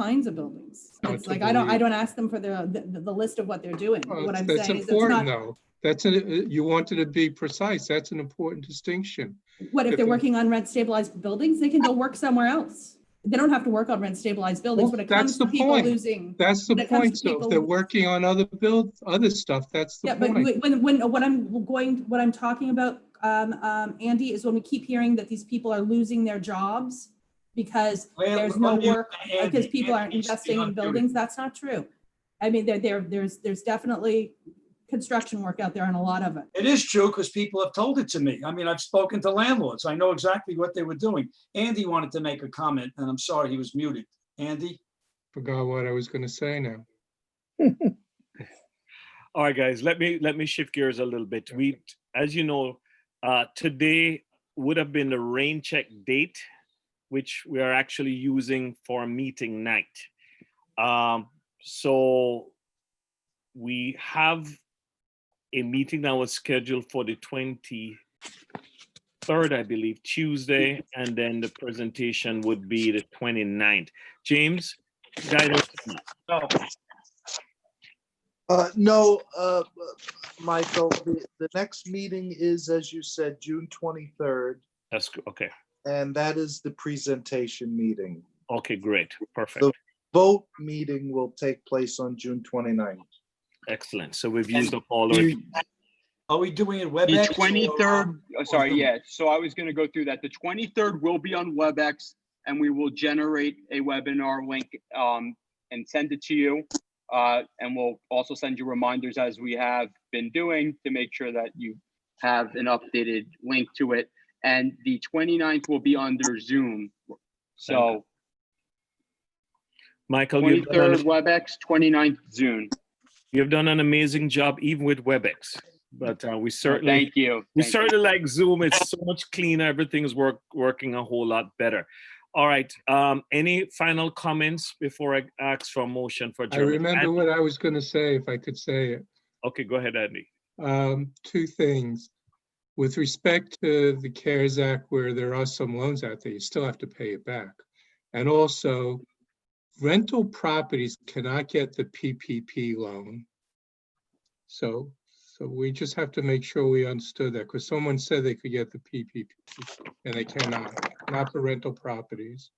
It's to like, I believe. don't ask them for the list of what they're doing. What I'm That's saying is it's important, not, though. You wanted to be precise. That's an important distinction. what if they're working on rent stabilized buildings, they can go work somewhere else. They don't have to work on rent stabilized buildings, Well, when it comes to people losing. That's the when it comes point. to So if people- they're working on other stuff, that's the Yeah, but point. what I'm talking about, Andy, is when we keep hearing that these people are losing their jobs because there's no work, because people aren't investing in buildings. That's not true. I mean, there's definitely construction work out there and a lot of it. It is true because people have told it to me. I mean, I've spoken to landlords. I know exactly what they were doing. Andy wanted to make a comment, and I'm sorry he was muted. Andy? Forgot what I was going to say now. All right, guys, let me shift gears a little bit. We, as you know, today would have been the rain check date, which we are actually using for meeting night. So we have a meeting that was scheduled for the 23rd, I believe, Tuesday, and then the presentation would be the 29th. James, guidance. No, Michael, the next meeting is, as you said, June 23rd. That's good. Okay. And that is the presentation meeting. Okay, great. Perfect. The vote meeting will take place on June 29th. Excellent. So we've used up all the. Are we doing it The WebEx? 23rd, sorry, Zoom? yeah. So I was going to go through that. The 23rd will be on WebEx, and we will generate a webinar link and send it to you. And we'll also send you reminders, as we have been doing, to make sure that you have an updated link to it. and the 29th will be under Zoom. So Michael, you've done, 23rd WebEx, 29th Zoom. you've done an amazing job, even with WebEx. But we certainly, Thank you. we Thank certainly like Zoom. It's so much cleaner. Everything's working a whole lot better. All right. Any final comments before I ask for a motion for I adjournment? remember what I was going to say, if I could say it. Okay, go ahead, Andy. Two things. With respect to the CARES Act, where there are some loans out there, you still have to pay it back. And also, rental properties cannot get the PPP loan. So we just have to make sure we understood that, because someone said they could get the PPP and they cannot, not for rental properties.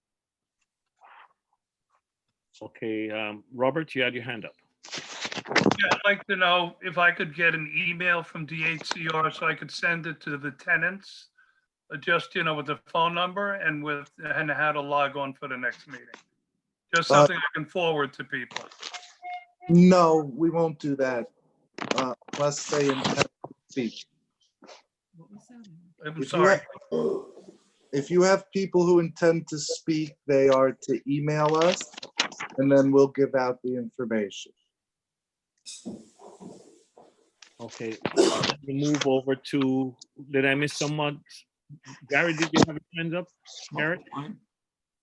Okay, Robert, you had your hand up. Yeah, I'd like to know if I could get an email from DHCR so I could send it to the tenants, just, with the phone number and how to log on for the next meeting. Just something I can forward to people. No, we won't do that unless they intend to speak. I'm sorry. If you have people who intend to speak, they are to email us, and then we'll give out the information. Okay, we move over to, did I miss someone? Gary, did you have your hands up? Garrett?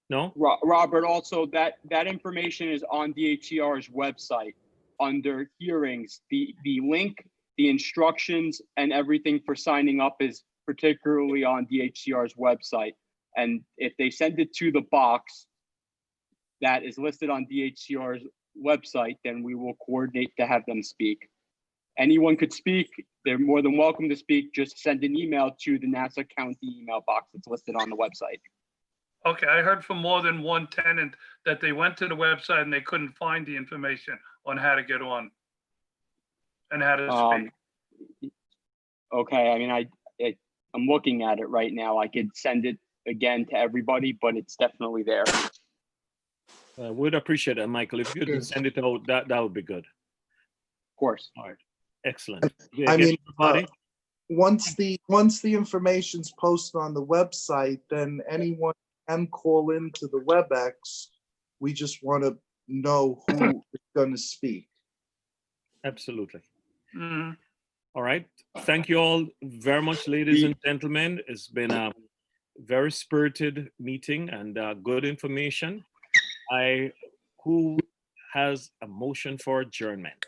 No? Robert, also that information is on DHCR's website under hearings. The link, the instructions, and everything for signing up is particularly on DHCR's website. And if they send it to the box that is listed on DHCR's website, then we will coordinate to have them speak. Anyone could speak. They're more than welcome to speak. Just send an email to the Nassau County email box that's listed on the website. Okay, I heard from more than one tenant that they went to the website and they couldn't find the information on how to get on and how to speak. Okay, I mean, I'm looking at it right now. I could send it again to everybody, but it's definitely there. Would appreciate it, Michael. If you could send it out, that would be good. Of course. All right, excellent. I mean, once the information's posted on the website, then anyone can call into the WebEx. We just want to know who is going to speak. Absolutely. Mm-hmm. All right. Thank you all very much, ladies and gentlemen. It's been a very spirited meeting and good information. Who has a motion for adjournment?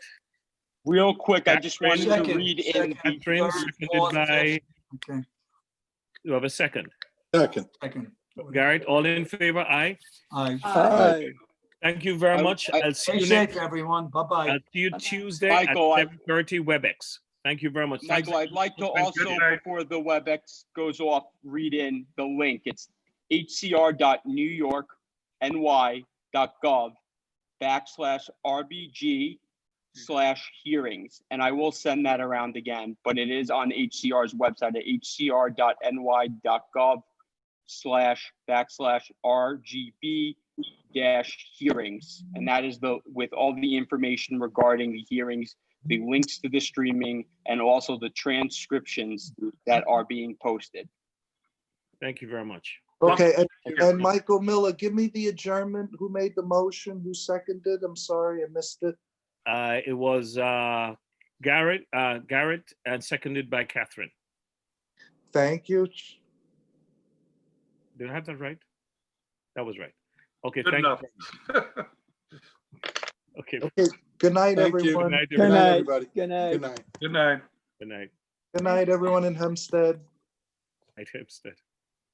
Real quick, I just wanted to read in. Catherine, seconded by. Okay. You have a second. Second. Garrett, all in favor? Aye. Aye. Aye. Thank you very much. I'll see Stay you safe, next. everyone. Bye-bye. I'll see you Tuesday Michael, at 7:30 WebEx. Thank you very much. Michael, I'd like to also, before the WebEx goes off, read in the link. It's hcr.newyork.gov/RBG/hearings. And I will send that around again, but it is on HCR's website at hcr.ny.gov/RGB-hearings. And that is with all the information regarding the hearings, the links to the streaming, and also the transcriptions that are being posted. Thank you very much. Okay, and Michael Miller, give me the adjournment. Who made the motion? Who seconded? I'm sorry, I missed it. It was Garrett, and seconded by Catherine. Thank you. Did I have that right? That was right. Okay, Good thank enough. you. Okay. Good night, Thank you. everyone. Good night, everybody. Good night. Good night. Good night. Good night. Good night, everyone in Hempstead. Night, Hempstead.